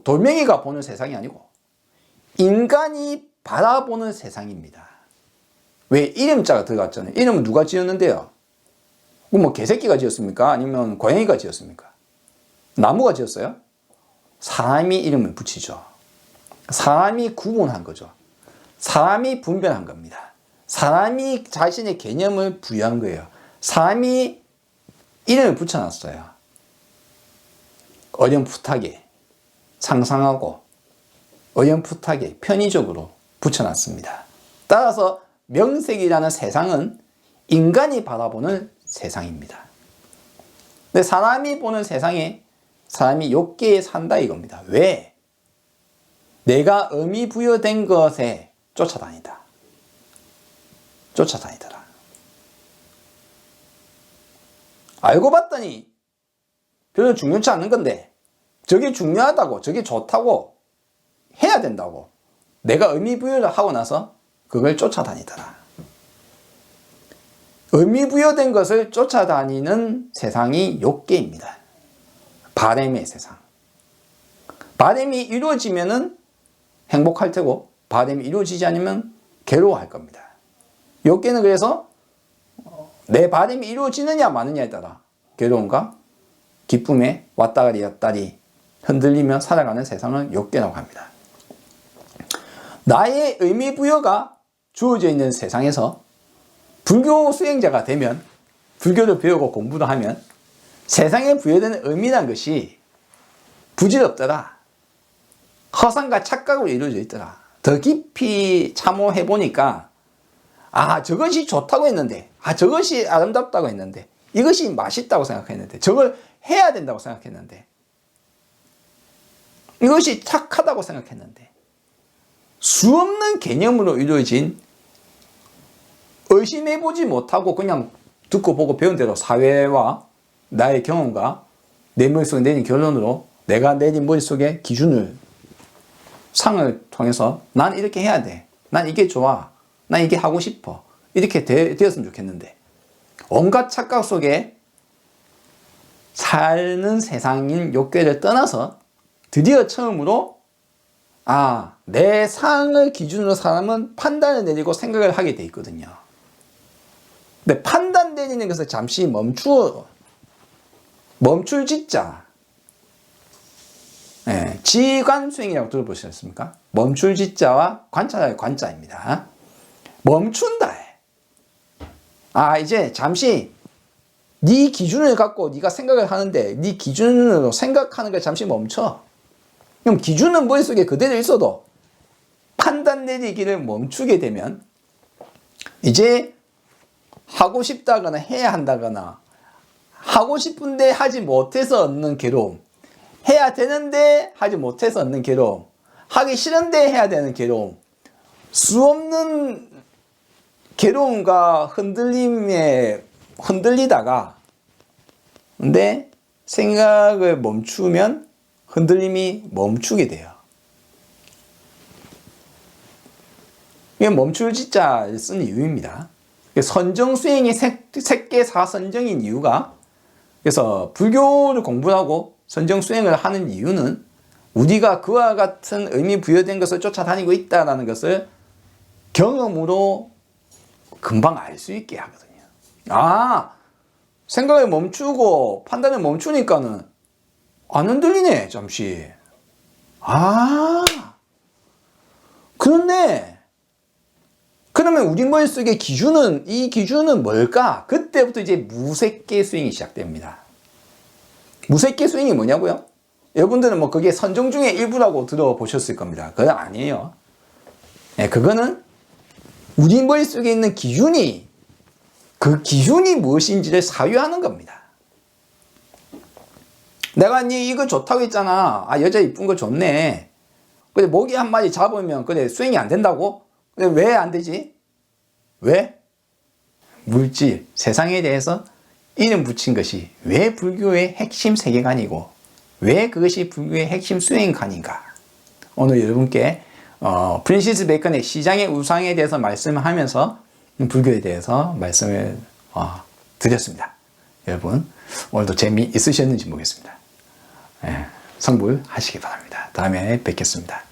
돌멩이가 보는 세상이 아니고 인간이 바라보는 세상입니다. 왜? 이름자가 들어갔잖아요. 이름은 누가 지었는데요? 뭐 개새끼가 지었습니까? 아니면 고양이가 지었습니까? 나무가 지었어요? 사람이 이름을 붙이죠. 사람이 구분한 거죠. 사람이 분별한 겁니다. 사람이 자신의 개념을 부여한 거예요. 사람이 이름을 붙여놨어요. 어렴풋하게, 상상하고 어렴풋하게, 편의적으로 붙여놨습니다. 따라서 명색이라는 세상은 인간이 바라보는 세상입니다. 근데 사람이 보는 세상에 사람이 욕계에 산다 이겁니다. 왜? 내가 의미 부여된 것에 쫓아다니다. 쫓아다니더라. 알고 봤더니 별로 중요치 않는 건데 저게 중요하다고, 저게 좋다고 해야 된다고 내가 의미 부여를 하고 나서 그걸 쫓아다니더라. 의미 부여된 것을 쫓아다니는 세상이 욕계입니다. 바램의 세상. 바램이 이루어지면은 행복할 테고 바램이 이루어지지 않으면 괴로워할 겁니다. 욕계는 그래서 내 바램이 이루어지느냐 마느냐에 따라 괴로움과 기쁨에 왔다리 갔다리 흔들리며 살아가는 세상을 욕계라고 합니다. 나의 의미 부여가 주어져 있는 세상에서 불교 수행자가 되면, 불교를 배우고 공부를 하면 세상에 부여되는 의미란 것이 부질없더라. 허상과 착각으로 이루어져 있더라. 더 깊이 참호해 보니까 저것이 좋다고 했는데, 저것이 아름답다고 했는데, 이것이 맛있다고 생각했는데, 저걸 해야 된다고 생각했는데, 이것이 착하다고 생각했는데, 수없는 개념으로 이루어진 의심해보지 못하고 그냥 듣고 보고 배운 대로 사회와 나의 경험과 내 머릿속에 내린 결론으로 내가 내린 머릿속에 기준을, 상을 통해서 난 이렇게 해야 돼. 난 이게 좋아. 난 이게 하고 싶어. 이렇게 되었으면 좋겠는데 온갖 착각 속에 사는 세상인 욕계를 떠나서 드디어 처음으로 내 상을 기준으로 사람은 판단을 내리고 생각을 하게 돼 있거든요. 근데 판단 내리는 것을 잠시 멈출 짓자. 지관 수행이라고 들어보셨습니까? 멈출 짓자와 관찰할 관자입니다. 멈춘다. 이제 잠시 네 기준을 갖고 네가 생각을 하는데 네 기준으로 생각하는 걸 잠시 멈춰. 그럼 기준은 머릿속에 그대로 있어도 판단 내리기를 멈추게 되면 이제 하고 싶다거나 해야 한다거나 하고 싶은데 하지 못해서 얻는 괴로움, 해야 되는데 하지 못해서 얻는 괴로움, 하기 싫은데 해야 되는 괴로움, 수 없는 괴로움과 흔들림에 흔들리다가 근데 생각을 멈추면 흔들림이 멈추게 돼요. 이게 멈출 짓자를 쓴 이유입니다. 선정수행이 색계사선정인 이유가, 그래서 불교를 공부하고 선정수행을 하는 이유는 우리가 그와 같은 의미 부여된 것을 쫓아다니고 있다는 것을 경험으로 금방 알 수 있게 하거든요. 생각을 멈추고 판단을 멈추니까는 안 흔들리네, 잠시. 그렇네. 그러면 우리 머릿속의 이 기준은 뭘까? 그때부터 이제 무색계 수행이 시작됩니다. 무색계 수행이 뭐냐고요? 여러분들은 그게 선정 중에 일부라고 들어보셨을 겁니다. 그건 아니에요. 그거는 우리 머릿속에 있는 그 기준이 무엇인지를 사유하는 겁니다. 내가 이거 좋다고 했잖아. 여자 이쁜 거 좋네. 근데 모기 한 마리 잡으면 수행이 안 된다고? 근데 왜 안 되지? 왜? 물질, 세상에 대해서 이름 붙인 것이 왜 불교의 핵심 세계관이고 왜 그것이 불교의 핵심 수행관인가? 오늘 여러분께 프랜시스 베이컨의 시장의 우상에 대해서 말씀하면서 불교에 대해서 말씀을 드렸습니다. 여러분 오늘도 재미있으셨는지 모르겠습니다. 성불하시기 바랍니다. 다음에 뵙겠습니다.